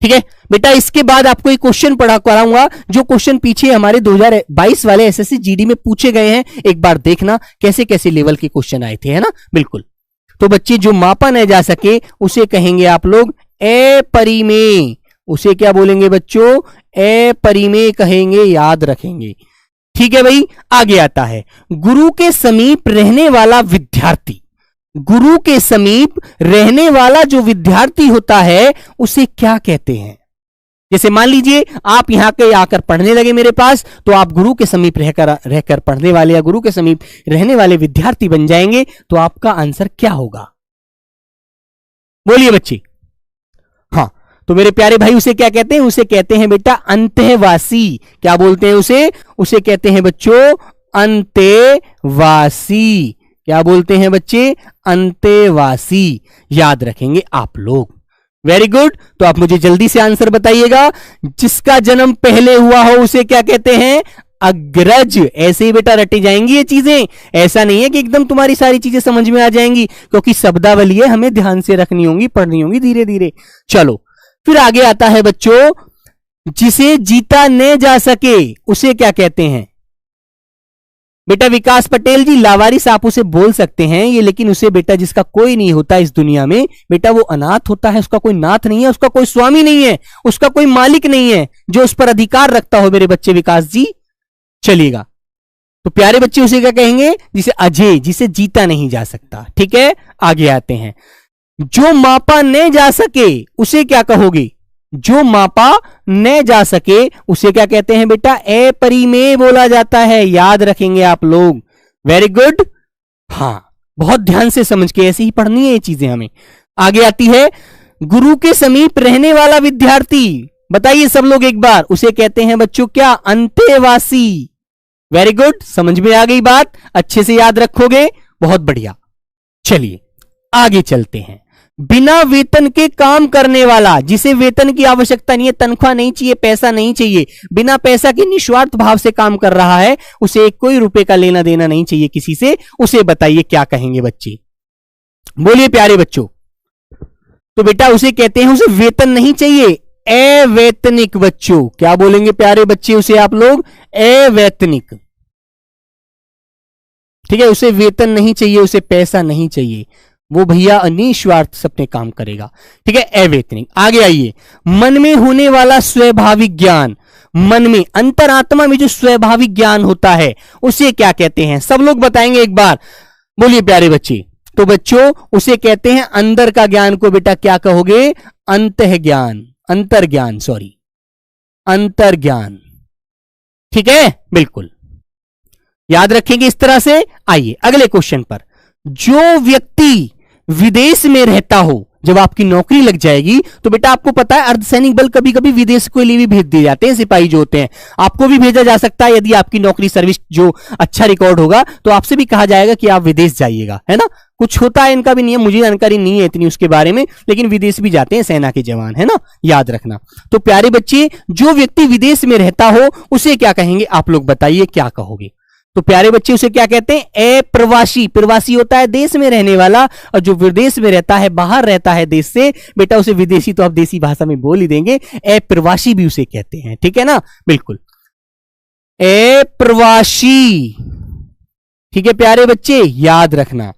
ठीक है बेटा। इसके बाद आपको एक क्वेश्चन पढ़ा कराऊंगा, जो क्वेश्चन पीछे हमारे 2022 वाले एसएससी जीडी में पूछे गए हैं, एक बार देखना कैसे कैसे लेवल के क्वेश्चन आए थे, है ना। बिल्कुल। तो बच्चे, जो मापा न जा सके उसे कहेंगे आप लोग अपरिमेय। उसे क्या बोलेंगे बच्चों? अपरिमेय कहेंगे, याद रखेंगे। ठीक है भाई। आगे आता है, गुरु के समीप रहने वाला विद्यार्थी। गुरु के समीप रहने वाला जो विद्यार्थी होता है उसे क्या कहते हैं? जैसे मान लीजिए आप यहां के आकर पढ़ने लगे मेरे पास, तो आप गुरु के समीप रहकर पढ़ने वाले या गुरु के समीप रहने वाले विद्यार्थी बन जाएंगे, तो आपका आंसर क्या होगा? बोलिए बच्चे। हाँ, तो मेरे प्यारे भाई उसे क्या कहते हैं? उसे कहते हैं बेटा अंतःवासी। क्या बोलते हैं उसे? उसे कहते हैं बच्चों अंतःवासी। क्या बोलते हैं बच्चे? अंतःवासी। याद रखेंगे आप लोग। Very good. तो आप मुझे जल्दी से आंसर बताइएगा। जिसका जन्म पहले हुआ हो उसे क्या कहते हैं? अग्रज। ऐसे ही बेटा रटी जाएंगी ये चीजें, ऐसा नहीं है कि एकदम तुम्हारी सारी चीजें समझ में आ जाएंगी, क्योंकि शब्दावली है, हमें ध्यान से रखनी होंगी, पढ़नी होंगी धीरे धीरे। चलो फिर आगे आता है बच्चों, जिसे जीता न जा सके उसे क्या कहते हैं? बेटा विकास पटेल जी, लावारिस आप उसे बोल सकते हैं ये, लेकिन उसे बेटा जिसका कोई नहीं होता इस दुनिया में, बेटा वो अनाथ होता है, उसका कोई नाथ नहीं है, उसका कोई स्वामी नहीं है, उसका कोई मालिक नहीं है जो उस पर अधिकार रखता हो मेरे बच्चे विकास जी। चलिएगा, तो प्यारे बच्चे उसे क्या कहेंगे? जिसे अजेय, जिसे जीता नहीं जा सकता। ठीक है, आगे आते हैं। जो मापा न जा सके उसे क्या कहोगे? जो मापा न जा सके उसे क्या कहते हैं बेटा? अपरिमेय बोला जाता है। याद रखेंगे आप लोग। Very good. हाँ, बहुत ध्यान से समझ के ऐसे ही पढ़नी है ये चीजें हमें। आगे आती है, गुरु के समीप रहने वाला विद्यार्थी। बताइए सब लोग एक बार, उसे कहते हैं बच्चों क्या? अंतःवासी। वेरी गुड, समझ में आ गई बात, अच्छे से याद रखोगे, बहुत बढ़िया। चलिए आगे चलते हैं। बिना वेतन के काम करने वाला, जिसे वेतन की आवश्यकता नहीं है, तनख्वाह नहीं चाहिए, पैसा नहीं चाहिए, बिना पैसा के निस्वार्थ भाव से काम कर रहा है, उसे कोई रुपए का लेना देना नहीं चाहिए किसी से, उसे बताइए क्या कहेंगे बच्चे? बोलिए प्यारे बच्चों। तो बेटा उसे कहते हैं, उसे वेतन नहीं चाहिए, अवैतनिक। बच्चों क्या बोलेंगे प्यारे बच्चे उसे आप लोग? अवैतनिक। ठीक है, उसे वेतन नहीं चाहिए, उसे पैसा नहीं चाहिए, वो भैया निस्वार्थ से अपने काम करेगा। ठीक है, अवैतनिक। आगे आइए, मन में होने वाला स्वाभाविक ज्ञान। मन में, अंतरात्मा में जो स्वाभाविक ज्ञान होता है उसे क्या कहते हैं? सब लोग बताएंगे एक बार, बोलिए प्यारे बच्चे। तो बच्चों उसे कहते हैं अंदर का ज्ञान को बेटा क्या कहोगे? अंतः ज्ञान, अंतर्ज्ञान, सॉरी अंतर्ज्ञान। ठीक है, बिल्कुल याद रखेंगे इस तरह से। आइए अगले क्वेश्चन पर। जो व्यक्ति विदेश में रहता हो, जब आपकी नौकरी लग जाएगी तो बेटा आपको पता है अर्धसैनिक बल कभी कभी विदेश के लिए भी भेज दिए जाते हैं, सिपाही जो होते हैं, आपको भी भेजा जा सकता है। यदि आपकी नौकरी सर्विस जो अच्छा रिकॉर्ड होगा तो आपसे भी कहा जाएगा कि आप विदेश जाइएगा, है ना। कुछ होता है इनका भी नियम, मुझे जानकारी नहीं है इतनी उसके बारे में, लेकिन विदेश भी जाते हैं सेना के जवान, है ना, याद रखना। तो प्यारे बच्चे, जो व्यक्ति विदेश में रहता हो उसे क्या कहेंगे? आप लोग बताइए क्या कहोगे? तो प्यारे बच्चे उसे क्या कहते हैं? अप्रवासी। प्रवासी होता है देश में रहने वाला, और जो विदेश में रहता है, बाहर रहता है देश से, बेटा उसे विदेशी तो आप देसी भाषा में बोल ही देंगे, अप्रवासी भी उसे कहते हैं। ठीक है ना, बिल्कुल, अप्रवासी। ठीक है प्यारे बच्चे, याद रखना।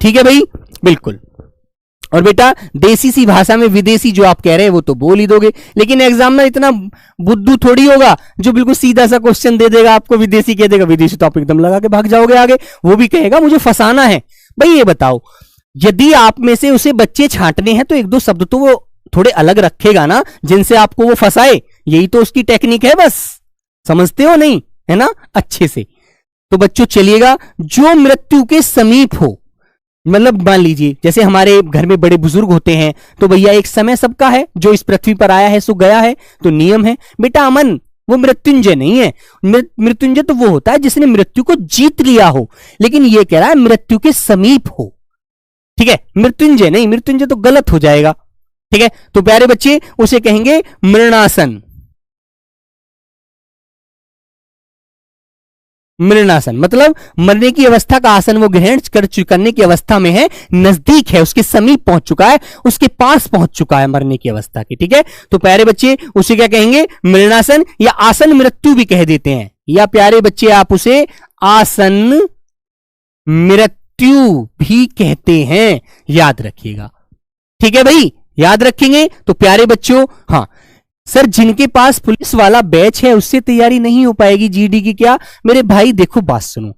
ठीक है भाई, बिल्कुल। और बेटा देसी सी भाषा में विदेशी जो आप कह रहे हैं वो तो बोल ही दोगे, लेकिन एग्जाम में इतना बुद्धू थोड़ी होगा जो बिल्कुल सीधा सा क्वेश्चन दे देगा आपको, विदेशी कह देगा, विदेशी तो आप एकदम लगा के भाग जाओगे आगे। वो भी कहेगा मुझे फंसाना है। भाई ये बताओ, यदि आप में से उसे बच्चे छांटने हैं तो एक दो शब्द तो वो थोड़े अलग रखेगा ना, जिनसे आपको वो फंसाए। यही तो उसकी टेक्निक है, बस समझते हो नहीं, है ना, अच्छे से। तो बच्चों चलिएगा, जो मृत्यु के समीप हो, मतलब मान लीजिए जैसे हमारे घर में बड़े बुजुर्ग होते हैं, तो भैया एक समय सबका है, जो इस पृथ्वी पर आया है सो गया है, तो नियम है। बेटा अमन वो मृत्युंजय नहीं है। मृत्युंजय तो वो होता है जिसने मृत्यु को जीत लिया हो, लेकिन ये कह रहा है मृत्यु के समीप हो। ठीक है, मृत्युंजय नहीं, मृत्युंजय तो गलत हो जाएगा। ठीक है, तो प्यारे बच्चे उसे कहेंगे मृणासन। मृणासन मतलब मरने की अवस्था का आसन वो ग्रहण करने की अवस्था में है, नजदीक है, उसके समीप पहुंच चुका है, उसके पास पहुंच चुका है मरने की अवस्था के। ठीक है, तो प्यारे बच्चे उसे क्या कहेंगे? मृणासन, या आसन मृत्यु भी कह देते हैं, या प्यारे बच्चे आप उसे आसन मृत्यु भी कहते हैं, याद रखिएगा। ठीक है भाई, याद रखेंगे। तो प्यारे बच्चों, हाँ सर जिनके पास पुलिस वाला बैच है उससे तैयारी नहीं हो पाएगी जीडी की क्या? मेरे भाई देखो बात सुनो,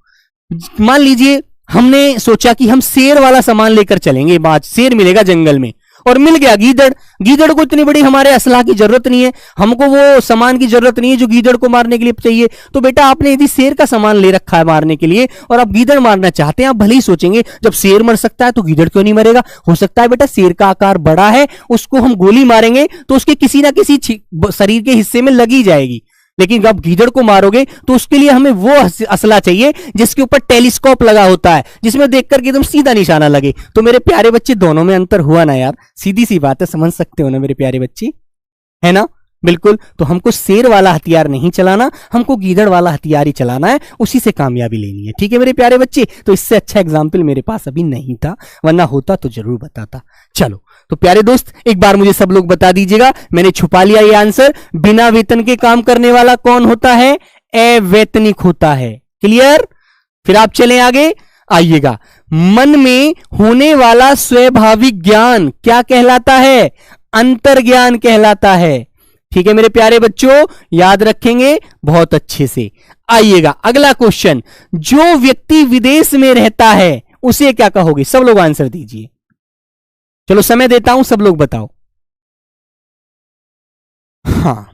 मान लीजिए हमने सोचा कि हम शेर वाला सामान लेकर चलेंगे, बात शेर मिलेगा जंगल में, और मिल गया गीदड़। गीदड़ को इतनी बड़ी हमारे असलाह की जरूरत नहीं है, हमको वो सामान की जरूरत नहीं है जो गीदड़ को मारने के लिए चाहिए। तो बेटा आपने यदि शेर का सामान ले रखा है मारने के लिए और आप गीदड़ मारना चाहते हैं, आप भले ही सोचेंगे जब शेर मर सकता है तो गीदड़ क्यों नहीं मरेगा? हो सकता है बेटा शेर का आकार बड़ा है, उसको हम गोली मारेंगे तो उसके किसी ना किसी शरीर के हिस्से में लगी जाएगी, लेकिन जब गीदड़ को मारोगे तो उसके लिए हमें वो असला चाहिए जिसके ऊपर टेलीस्कोप लगा होता है, जिसमें देख करके एकदम सीधा निशाना लगे। तो मेरे प्यारे बच्चे दोनों में अंतर हुआ ना यार, सीधी सी बात है, समझ सकते हो ना मेरे प्यारे बच्चे, है ना, बिल्कुल। तो हमको शेर वाला हथियार नहीं चलाना, हमको गीदड़ वाला हथियार ही चलाना है, उसी से कामयाबी लेनी है। ठीक है मेरे प्यारे बच्चे, तो इससे अच्छा एग्जाम्पल मेरे पास अभी नहीं था, वरना होता तो जरूर बताता। चलो तो प्यारे दोस्त एक बार मुझे सब लोग बता दीजिएगा, मैंने छुपा लिया ये आंसर, बिना वेतन के काम करने वाला कौन होता है? अवैतनिक होता है। क्लियर? फिर आप चलें आगे, आइएगा। मन में होने वाला स्वाभाविक ज्ञान क्या कहलाता है? अंतर्ज्ञान कहलाता है। ठीक है मेरे प्यारे बच्चों, याद रखेंगे बहुत अच्छे से। आइएगा अगला क्वेश्चन, जो व्यक्ति विदेश में रहता है उसे क्या कहोगे? सब लोग आंसर दीजिए, चलो समय देता हूं, सब लोग बताओ। हाँ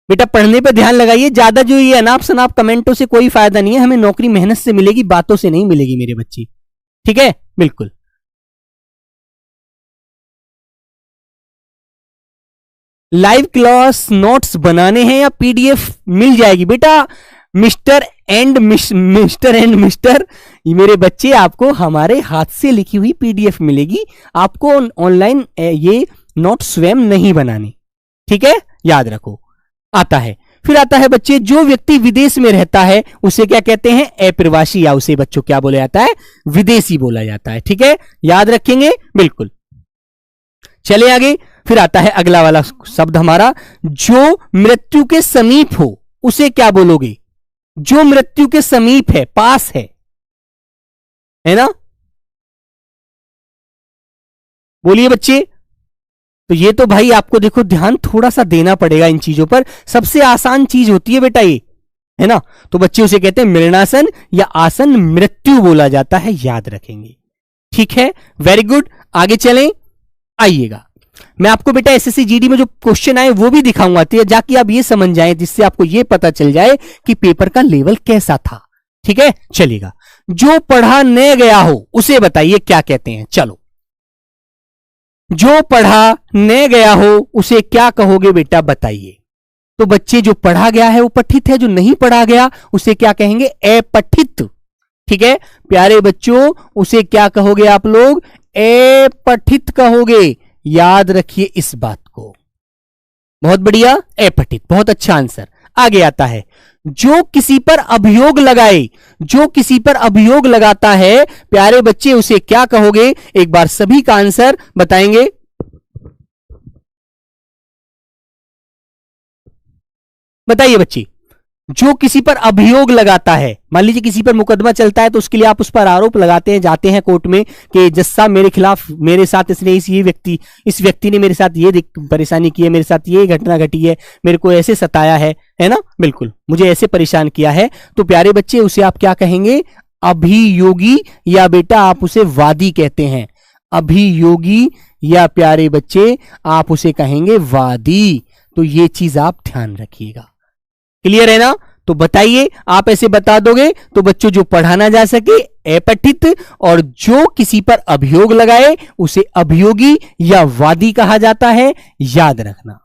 बेटा पढ़ने पे ध्यान लगाइए, ज्यादा जो ये अनाप शनाप कमेंटों से कोई फायदा नहीं है, हमें नौकरी मेहनत से मिलेगी, बातों से नहीं मिलेगी मेरे बच्चे। ठीक है, बिल्कुल। लाइव क्लास नोट्स बनाने हैं या पीडीएफ मिल जाएगी? बेटा मिस्टर एंड मिस्टर मेरे बच्चे आपको हमारे हाथ से लिखी हुई पीडीएफ मिलेगी, आपको ऑनलाइन ये नोट स्वयं नहीं बनाने। ठीक है, याद रखो। आता है, फिर आता है बच्चे, जो व्यक्ति विदेश में रहता है उसे क्या कहते हैं? अप्रवासी, या उसे बच्चों क्या बोला जाता है? विदेशी बोला जाता है। ठीक है, याद रखेंगे, बिल्कुल। चले आगे, फिर आता है अगला वाला शब्द हमारा, जो मृत्यु के समीप हो उसे क्या बोलोगे? जो मृत्यु के समीप है, पास है ना? बोलिए बच्चे। तो ये तो भाई आपको देखो ध्यान थोड़ा सा देना पड़ेगा इन चीजों पर, सबसे आसान चीज होती है बेटा ये, है ना? तो बच्चे उसे कहते हैं मृणासन या आसन मृत्यु बोला जाता है, याद रखेंगे। ठीक है, वेरी गुड। आगे चलें, आइएगा। मैं आपको बेटा एसएससी जीडी में जो क्वेश्चन आए वो भी दिखाऊंगा, तो जाके आप ये समझ जाएं, जिससे आपको ये पता चल जाए कि पेपर का लेवल कैसा था। ठीक है, चलिएगा। जो पढ़ा न गया हो उसे बताइए क्या कहते हैं? चलो, जो पढ़ा न गया हो उसे क्या कहोगे बेटा? बताइए। तो बच्चे जो पढ़ा गया है वो पठित है, जो नहीं पढ़ा गया उसे क्या कहेंगे? अपठित। ठीक है प्यारे बच्चों, उसे क्या कहोगे आप लोग? अपठित कहोगे, याद रखिए इस बात को। बहुत बढ़िया, अपठित, बहुत अच्छा आंसर। आगे आता है, जो किसी पर अभियोग लगाए, जो किसी पर अभियोग लगाता है प्यारे बच्चे उसे क्या कहोगे? एक बार सभी का आंसर बताएंगे। बताइए बच्चे, जो किसी पर अभियोग लगाता है, मान लीजिए किसी पर मुकदमा चलता है तो उसके लिए आप उस पर आरोप लगाते हैं, जाते हैं कोर्ट में कि जज साहब मेरे खिलाफ, मेरे साथ इसने इस व्यक्ति ने मेरे साथ ये परेशानी की है, मेरे साथ ये घटना घटी है, मेरे को ऐसे सताया है ना, बिल्कुल मुझे ऐसे परेशान किया है। तो प्यारे बच्चे उसे आप क्या कहेंगे? अभियोगी, या बेटा आप उसे वादी कहते हैं। अभियोगी या प्यारे बच्चे आप उसे कहेंगे वादी। तो ये चीज आप ध्यान रखिएगा। क्लियर है ना? तो बताइए, आप ऐसे बता दोगे तो बच्चों जो पढ़ाना जा सके अपठित, और जो किसी पर अभियोग लगाए उसे अभियोगी या वादी कहा जाता है, याद रखना।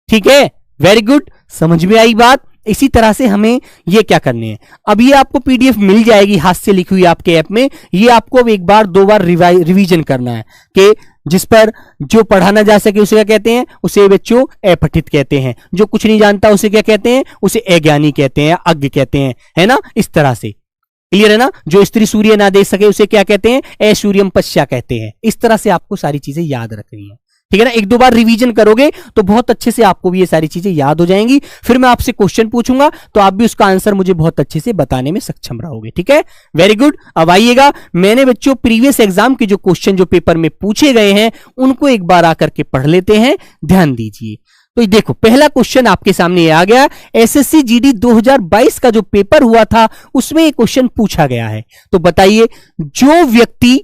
ठीक है, वेरी गुड, समझ में आई बात। इसी तरह से हमें ये क्या करने हैं, अब ये आपको पीडीएफ मिल जाएगी हाथ से लिखी हुई आपके ऐप में। ये आपको अब एक बार दो बार रिवीजन करना है कि जिस पर जो पढ़ाना जा सके उसे क्या कहते हैं? उसे बच्चों अपठित कहते हैं। जो कुछ नहीं जानता उसे क्या कहते हैं? उसे अज्ञानी कहते हैं, अज्ञ कहते हैं, है ना? इस तरह से क्लियर है ना? जो स्त्री सूर्य ना देख सके उसे क्या कहते हैं? असूर्यम पश्या कहते हैं। इस तरह से आपको सारी चीजें याद रखनी है। ठीक है ना? एक दो बार रिवीजन करोगे तो बहुत अच्छे से आपको भी ये सारी चीजें याद हो जाएंगी। फिर मैं आपसे क्वेश्चन पूछूंगा तो आप भी उसका आंसर मुझे बहुत अच्छे से बताने में सक्षम रहोगे। ठीक है, वेरी गुड। अब आइएगा, मैंने बच्चों प्रीवियस एग्जाम के जो क्वेश्चन जो पेपर में पूछे गए हैं उनको एक बार आकर के पढ़ लेते हैं, ध्यान दीजिए। तो देखो, पहला क्वेश्चन आपके सामने आ गया। एसएससी जीडी 2022 का जो पेपर हुआ था उसमें एक क्वेश्चन पूछा गया है। तो बताइए, जो व्यक्ति,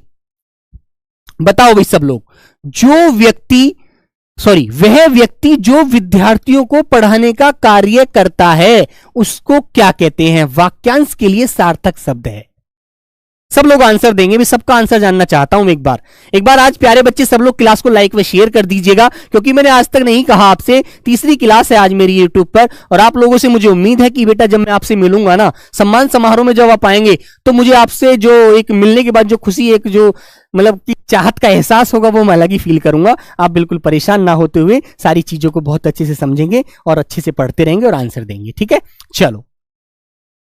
बताओ भाई सब लोग, वह व्यक्ति जो विद्यार्थियों को पढ़ाने का कार्य करता है उसको क्या कहते हैं? वाक्यांश के लिए सार्थक शब्द है। सब लोग आंसर देंगे, मैं सबका आंसर जानना चाहता हूं। एक बार आज प्यारे बच्चे सब लोग क्लास को लाइक व शेयर कर दीजिएगा, क्योंकि मैंने आज तक नहीं कहा आपसे, तीसरी क्लास है आज मेरी यूट्यूब पर, और आप लोगों से मुझे उम्मीद है कि बेटा जब मैं आपसे मिलूंगा ना, सम्मान समारोह में जब आप आएंगे तो मुझे आपसे जो एक मिलने के बाद जो खुशी, एक जो मतलब कि चाहत का एहसास होगा वो मैं अलग ही फील करूंगा। आप बिल्कुल परेशान ना होते हुए सारी चीजों को बहुत अच्छे से समझेंगे और अच्छे से पढ़ते रहेंगे और आंसर देंगे। ठीक है, चलो।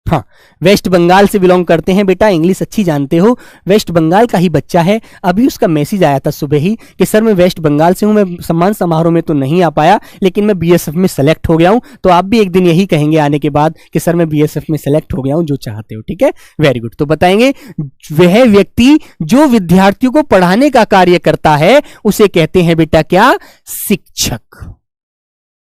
हाँ, वेस्ट बंगाल से बिलोंग करते हैं बेटा, इंग्लिश अच्छी जानते हो, वेस्ट बंगाल का ही बच्चा है। अभी उसका मैसेज आया था सुबह ही कि सर मैं वेस्ट बंगाल से हूं, मैं सम्मान समारोह में तो नहीं आ पाया, लेकिन मैं बीएसएफ में सेलेक्ट हो गया हूं। तो आप भी एक दिन यही कहेंगे आने के बाद कि सर मैं बीएसएफ में सेलेक्ट हो गया हूं, जो चाहते हो। ठीक है, वेरी गुड। तो बताएंगे, वह व्यक्ति जो विद्यार्थियों को पढ़ाने का कार्य करता है उसे कहते हैं बेटा क्या? शिक्षक।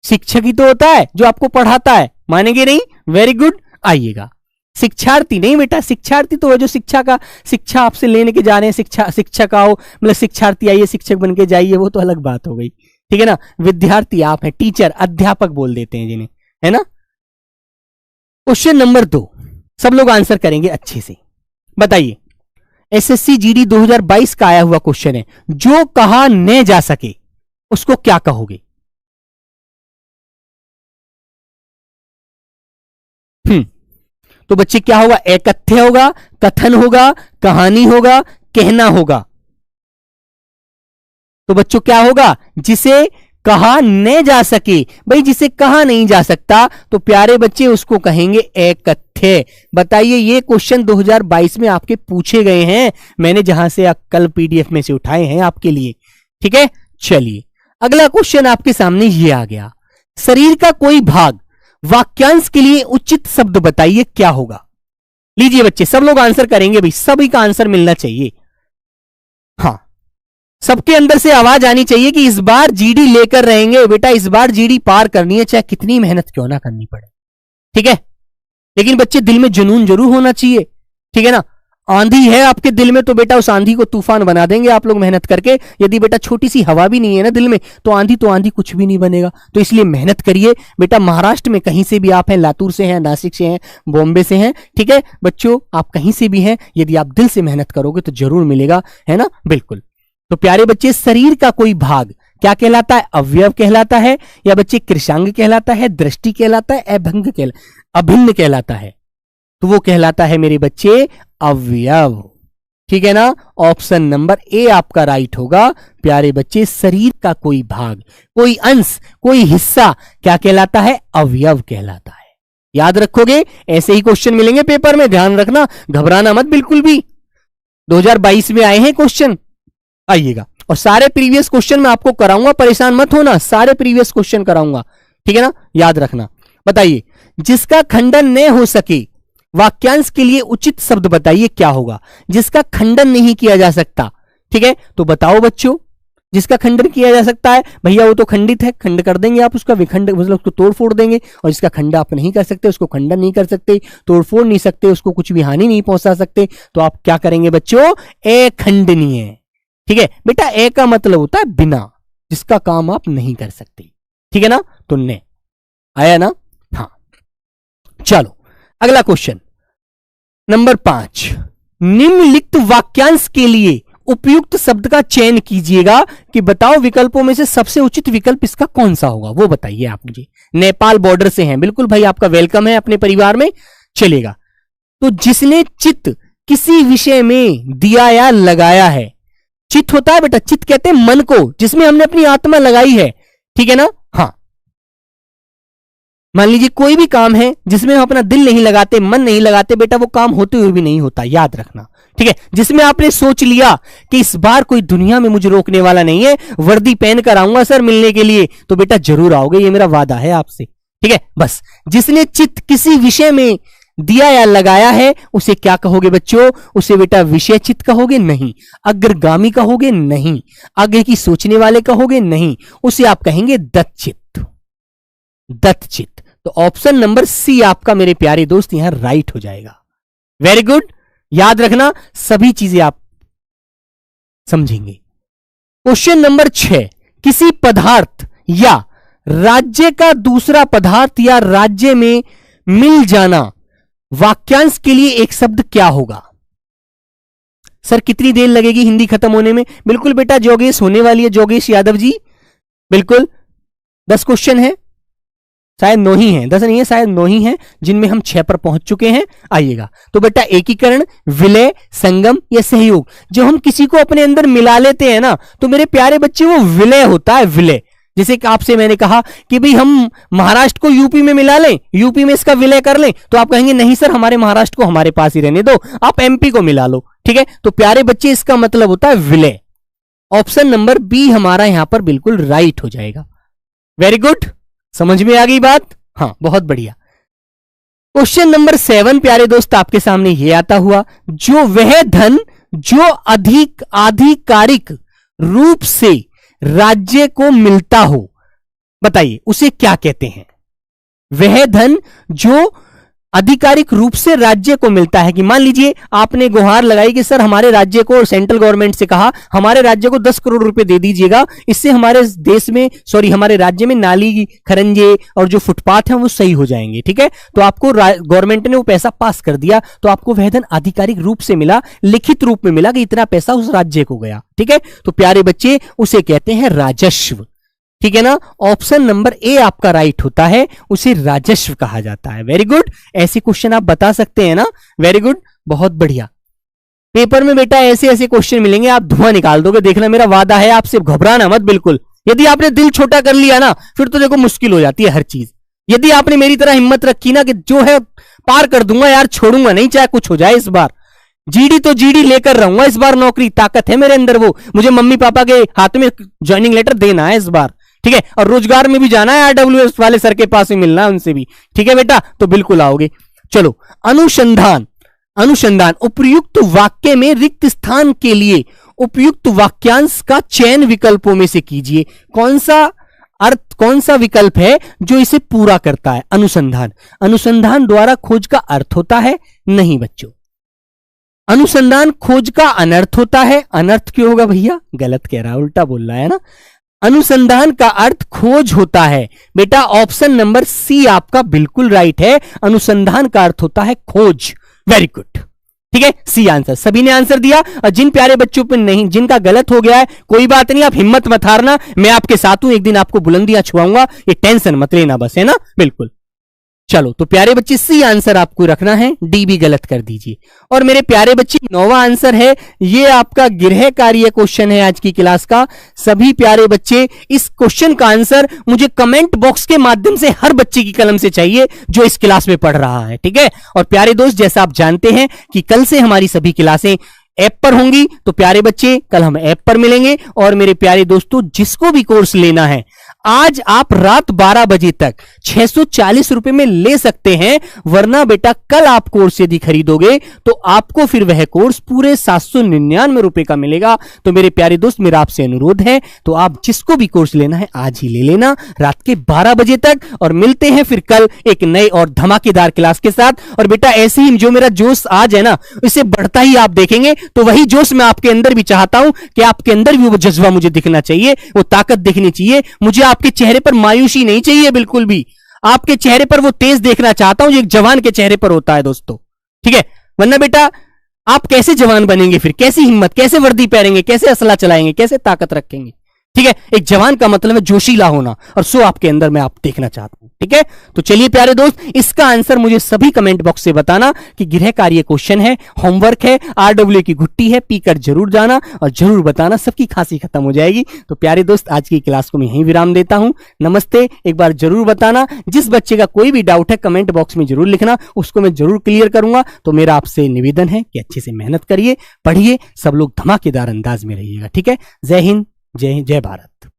शिक्षक ही तो होता है जो आपको पढ़ाता है, मानेंगे नहीं? Very good. आइएगा, शिक्षार्थी नहीं बेटा, शिक्षार्थी तो है जो शिक्षा आपसे लेने के जा रहे हैं। शिक्षक आओ, मतलब शिक्षार्थी आइए शिक्षक बन के जाइए, वो तो अलग बात हो गई। ठीक है ना? विद्यार्थी आप हैं, टीचर, अध्यापक बोल देते हैं जिन्हें, है ना? क्वेश्चन नंबर 2 सब लोग आंसर करेंगे अच्छे से। बताइए, एसएससी जीडी 2022 का आया हुआ क्वेश्चन है, जो कहा न जा सके उसको क्या कहोगे? तो बच्चे क्या होगा? एकथ्य होगा, कथन होगा, कहानी होगा, कहना होगा। तो बच्चों क्या होगा? जिसे कहा न जा सके, भाई जिसे कहा नहीं जा सकता तो प्यारे बच्चे उसको कहेंगे एकथ्य। बताइए, ये क्वेश्चन 2022 में आपके पूछे गए हैं, मैंने जहां से कल पीडीएफ में से उठाए हैं आपके लिए। ठीक है, चलिए अगला क्वेश्चन आपके सामने ये आ गया, शरीर का कोई भाग वाक्यांश के लिए उचित शब्द बताइए, क्या होगा? लीजिए बच्चे, सब लोग आंसर करेंगे भाई, सभी का आंसर मिलना चाहिए। हाँ, सबके अंदर से आवाज आनी चाहिए कि इस बार जीडी लेकर रहेंगे बेटा, इस बार जीडी पार करनी है, चाहे कितनी मेहनत क्यों ना करनी पड़े। ठीक है, लेकिन बच्चे दिल में जुनून जरूर होना चाहिए। ठीक है ना? आंधी है आपके दिल में तो बेटा उस आंधी को तूफान बना देंगे आप लोग मेहनत करके। यदि बेटा छोटी सी हवा भी नहीं है ना दिल में तो आंधी कुछ भी नहीं बनेगा। तो इसलिए मेहनत करिए बेटा। महाराष्ट्र में कहीं से भी आप हैं, लातूर से हैं, नासिक से हैं, बॉम्बे से हैं, ठीक है बच्चों, आप कहीं से भी हैं, यदि आप दिल से मेहनत करोगे तो जरूर मिलेगा, है ना? बिल्कुल। तो प्यारे बच्चे, शरीर का कोई भाग क्या कहलाता है? अवयव कहलाता है, या बच्चे कृशांग कहलाता है, दृष्टि कहलाता है, अभिन्न कहलाता है? तो वो कहलाता है मेरे बच्चे अवयव। ठीक है ना? ऑप्शन नंबर ए आपका राइट होगा प्यारे बच्चे। शरीर का कोई भाग, कोई अंश, कोई हिस्सा क्या कहलाता है? अवयव कहलाता है। याद रखोगे, ऐसे ही क्वेश्चन मिलेंगे पेपर में, ध्यान रखना, घबराना मत बिल्कुल भी। 2022 में आए हैं क्वेश्चन, आइएगा। और सारे प्रीवियस क्वेश्चन मैं आपको कराऊंगा, परेशान मत होना, सारे प्रीवियस क्वेश्चन कराऊंगा, ठीक है ना, याद रखना। बताइए, जिसका खंडन न हो सके वाक्यांश के लिए उचित शब्द बताइए क्या होगा। जिसका खंडन नहीं किया जा सकता, ठीक है, तो बताओ बच्चों, जिसका खंडन किया जा सकता है, भैया वो तो खंडित है, खंड कर देंगे आप उसका, विखंड मतलब उसको तोड़ फोड़ देंगे। और जिसका खंड आप नहीं कर सकते, उसको खंडन नहीं कर सकते, तोड़ फोड़ नहीं सकते, उसको कुछ भी हानि नहीं पहुंचा सकते, तो आप क्या करेंगे बच्चों, अखंडनीय। ठीक है बेटा, ए का मतलब होता है बिना, जिसका काम आप नहीं कर सकते, ठीक है ना, तो ने आया ना। हाँ चलो अगला क्वेश्चन नंबर 5, निम्नलिखित वाक्यांश के लिए उपयुक्त शब्द का चयन कीजिएगा कि बताओ विकल्पों में से सबसे उचित विकल्प इसका कौन सा होगा, वो बताइए आप मुझे। नेपाल बॉर्डर से हैं, बिल्कुल भाई, आपका वेलकम है अपने परिवार में, चलेगा। तो जिसने चित्त किसी विषय में दिया या लगाया है, चित्त होता है बेटा, चित्त कहते हैं मन को, जिसमें हमने अपनी आत्मा लगाई है, ठीक है ना। हाँ, मान लीजिए कोई भी काम है जिसमें हम अपना दिल नहीं लगाते, मन नहीं लगाते, बेटा वो काम होते हुए भी नहीं होता, याद रखना, ठीक है। जिसमें आपने सोच लिया कि इस बार कोई दुनिया में मुझे रोकने वाला नहीं है, वर्दी पहन कर आऊंगा सर मिलने के लिए, तो बेटा जरूर आओगे, ये मेरा वादा है आपसे, ठीक है। बस जिसने चित्त किसी विषय में दिया या लगाया है उसे क्या कहोगे बच्चों, उसे बेटा विषय चित्त कहोगे नहीं, अग्रगामी कहोगे नहीं, आगे की सोचने वाले कहोगे नहीं, उसे आप कहेंगे दत्तचित्त, दत्तचित्त। तो ऑप्शन नंबर सी आपका मेरे प्यारे दोस्त यहां राइट हो जाएगा। वेरी गुड, याद रखना, सभी चीजें आप समझेंगे। क्वेश्चन नंबर 6, किसी पदार्थ या राज्य का दूसरा पदार्थ या राज्य में मिल जाना, वाक्यांश के लिए एक शब्द क्या होगा। सर कितनी देर लगेगी हिंदी खत्म होने में। बिल्कुल बेटा जोगेश होने वाली है, जोगेश यादव जी, बिल्कुल 10 क्वेश्चन है, शायद 9 ही हैं, 10 नहीं है, शायद 9 ही हैं, जिनमें हम 6 पर पहुंच चुके हैं। आइएगा, तो बेटा एकीकरण, विलय, संगम या सहयोग, जो हम किसी को अपने अंदर मिला लेते हैं ना, तो मेरे प्यारे बच्चे वो विलय होता है, विलय। जैसे कि आपसे मैंने कहा कि भाई हम महाराष्ट्र को यूपी में मिला लें, यूपी में इसका विलय कर लें, तो आप कहेंगे नहीं सर हमारे महाराष्ट्र को हमारे पास ही रहने दो, आप एमपी को मिला लो, ठीक है। तो प्यारे बच्चे इसका मतलब होता है विलय। ऑप्शन नंबर बी हमारा यहां पर बिल्कुल राइट हो जाएगा। वेरी गुड, समझ में आ गई बात। हाँ बहुत बढ़िया। क्वेश्चन नंबर 7 प्यारे दोस्त आपके सामने ये आता हुआ, जो वह धन जो आधिकारिक रूप से राज्य को मिलता हो, बताइए उसे क्या कहते हैं। वह धन जो आधिकारिक रूप से राज्य को मिलता है, कि मान लीजिए आपने गुहार लगाई कि सर हमारे राज्य को, और सेंट्रल गवर्नमेंट से कहा हमारे राज्य को 10 करोड़ रुपए दे दीजिएगा, इससे हमारे देश में, सॉरी हमारे राज्य में नाली, खरंजे और जो फुटपाथ हैं वो सही हो जाएंगे, ठीक है। तो आपको गवर्नमेंट ने वो पैसा पास कर दिया, तो आपको वह धन आधिकारिक रूप से मिला, लिखित रूप में मिला कि इतना पैसा उस राज्य को गया, ठीक है। तो प्यारे बच्चे उसे कहते हैं राजस्व, ठीक है ना। ऑप्शन नंबर ए आपका राइट होता है, उसे राजस्व कहा जाता है। वेरी गुड, ऐसे क्वेश्चन आप बता सकते हैं ना, वेरी गुड, बहुत बढ़िया। पेपर में बेटा ऐसे ऐसे क्वेश्चन मिलेंगे, आप धुआं निकाल दोगे, देखना मेरा वादा है आपसे, घबराना मत बिल्कुल। यदि आपने दिल छोटा कर लिया ना, फिर तो देखो मुश्किल हो जाती है हर चीज। यदि आपने मेरी तरह हिम्मत रखी ना कि जो है पार कर दूंगा यार, छोड़ूंगा नहीं चाहे कुछ हो जाए, इस बार जीडी तो जीडी लेकर रहूंगा, इस बार नौकरी, ताकत है मेरे अंदर, वो मुझे मम्मी पापा के हाथ में ज्वाइनिंग लेटर देना है इस बार, ठीक है। और रोजगार में भी जाना है, आरडब्ल्यूएस वाले सर के पास में मिलना है उनसे भी, ठीक है बेटा, तो बिल्कुल आओगे। चलो अनुसंधान, अनुसंधान उपयुक्त वाक्य में रिक्त स्थान के लिए उपयुक्त वाक्यांश का चयन विकल्पों में से कीजिए। कौन सा अर्थ, कौन सा विकल्प है जो इसे पूरा करता है। अनुसंधान, अनुसंधान द्वारा खोज का अर्थ होता है, नहीं बच्चों, अनुसंधान खोज का अनर्थ होता है। अनर्थ क्यों होगा भैया, गलत कह रहा है, उल्टा बोल रहा है ना। अनुसंधान का अर्थ खोज होता है, बेटा ऑप्शन नंबर सी आपका बिल्कुल राइट है, अनुसंधान का अर्थ होता है खोज। वेरी गुड, ठीक है, सी आंसर। सभी ने आंसर दिया, और जिन प्यारे बच्चों पे नहीं, जिनका गलत हो गया है, कोई बात नहीं, आप हिम्मत मत हारना, मैं आपके साथ हूं, एक दिन आपको बुलंदियां छुआऊंगा, ये टेंशन मत लेना बस, है ना, बिल्कुल। चलो तो प्यारे बच्चे सी आंसर आपको रखना है, डी भी गलत कर दीजिए। और मेरे प्यारे बच्चे 9वां आंसर है, ये आपका गृह कार्य क्वेश्चन है आज की क्लास का। सभी प्यारे बच्चे इस क्वेश्चन का आंसर मुझे कमेंट बॉक्स के माध्यम से हर बच्चे की कलम से चाहिए जो इस क्लास में पढ़ रहा है, ठीक है। और प्यारे दोस्त, जैसा आप जानते हैं कि कल से हमारी सभी क्लासें ऐप पर होंगी, तो प्यारे बच्चे कल हम ऐप पर मिलेंगे। और मेरे प्यारे दोस्तों, जिसको भी कोर्स लेना है आज आप रात 12 बजे तक 640 रुपए में ले सकते हैं, वरना बेटा कल आप कोर्स यदि खरीदोगे तो आपको फिर वह कोर्स पूरे 799 रुपए का मिलेगा। तो मेरे प्यारे दोस्त, मेरा आपसे अनुरोध है, तो आप जिसको भी कोर्स लेना है आज ही ले लेना रात के 12 बजे तक। और मिलते हैं फिर कल एक नए और धमाकेदार क्लास के साथ। और बेटा ऐसे ही जो मेरा जोश आज है ना, इसे बढ़ता ही आप देखेंगे, तो वही जोश मैं आपके अंदर भी चाहता हूं कि आपके अंदर भी वो जज्बा मुझे दिखना चाहिए, वो ताकत दिखनी चाहिए। मुझे आपके चेहरे पर मायूसी नहीं चाहिए बिल्कुल भी, आपके चेहरे पर वो तेज देखना चाहता हूं जो एक जवान के चेहरे पर होता है दोस्तों, ठीक है। वरना बेटा आप कैसे जवान बनेंगे, फिर कैसी हिम्मत, कैसे वर्दी पहनेंगे, कैसे असला चलाएंगे, कैसे ताकत रखेंगे, ठीक है। एक जवान का मतलब है जोशीला होना, और सो आपके अंदर मैं आप देखना चाहता हूं, ठीक है। तो चलिए प्यारे दोस्त, इसका आंसर मुझे सभी कमेंट बॉक्स से बताना कि गृह कार्य क्वेश्चन है, होमवर्क है, RW की घुट्टी है, पी कर जरूर जाना और जरूर बताना, सबकी खांसी खत्म हो जाएगी। तो प्यारे दोस्त, आज की क्लास को मैं यहीं विराम देता हूं। नमस्ते। एक बार जरूर बताना, जिस बच्चे का कोई भी डाउट है कमेंट बॉक्स में जरूर लिखना, उसको मैं जरूर क्लियर करूंगा। तो मेरा आपसे निवेदन है कि अच्छे से मेहनत करिए, पढ़िए, सब लोग धमाकेदार अंदाज में रहिएगा, ठीक है। जय हिंद, जय भारत।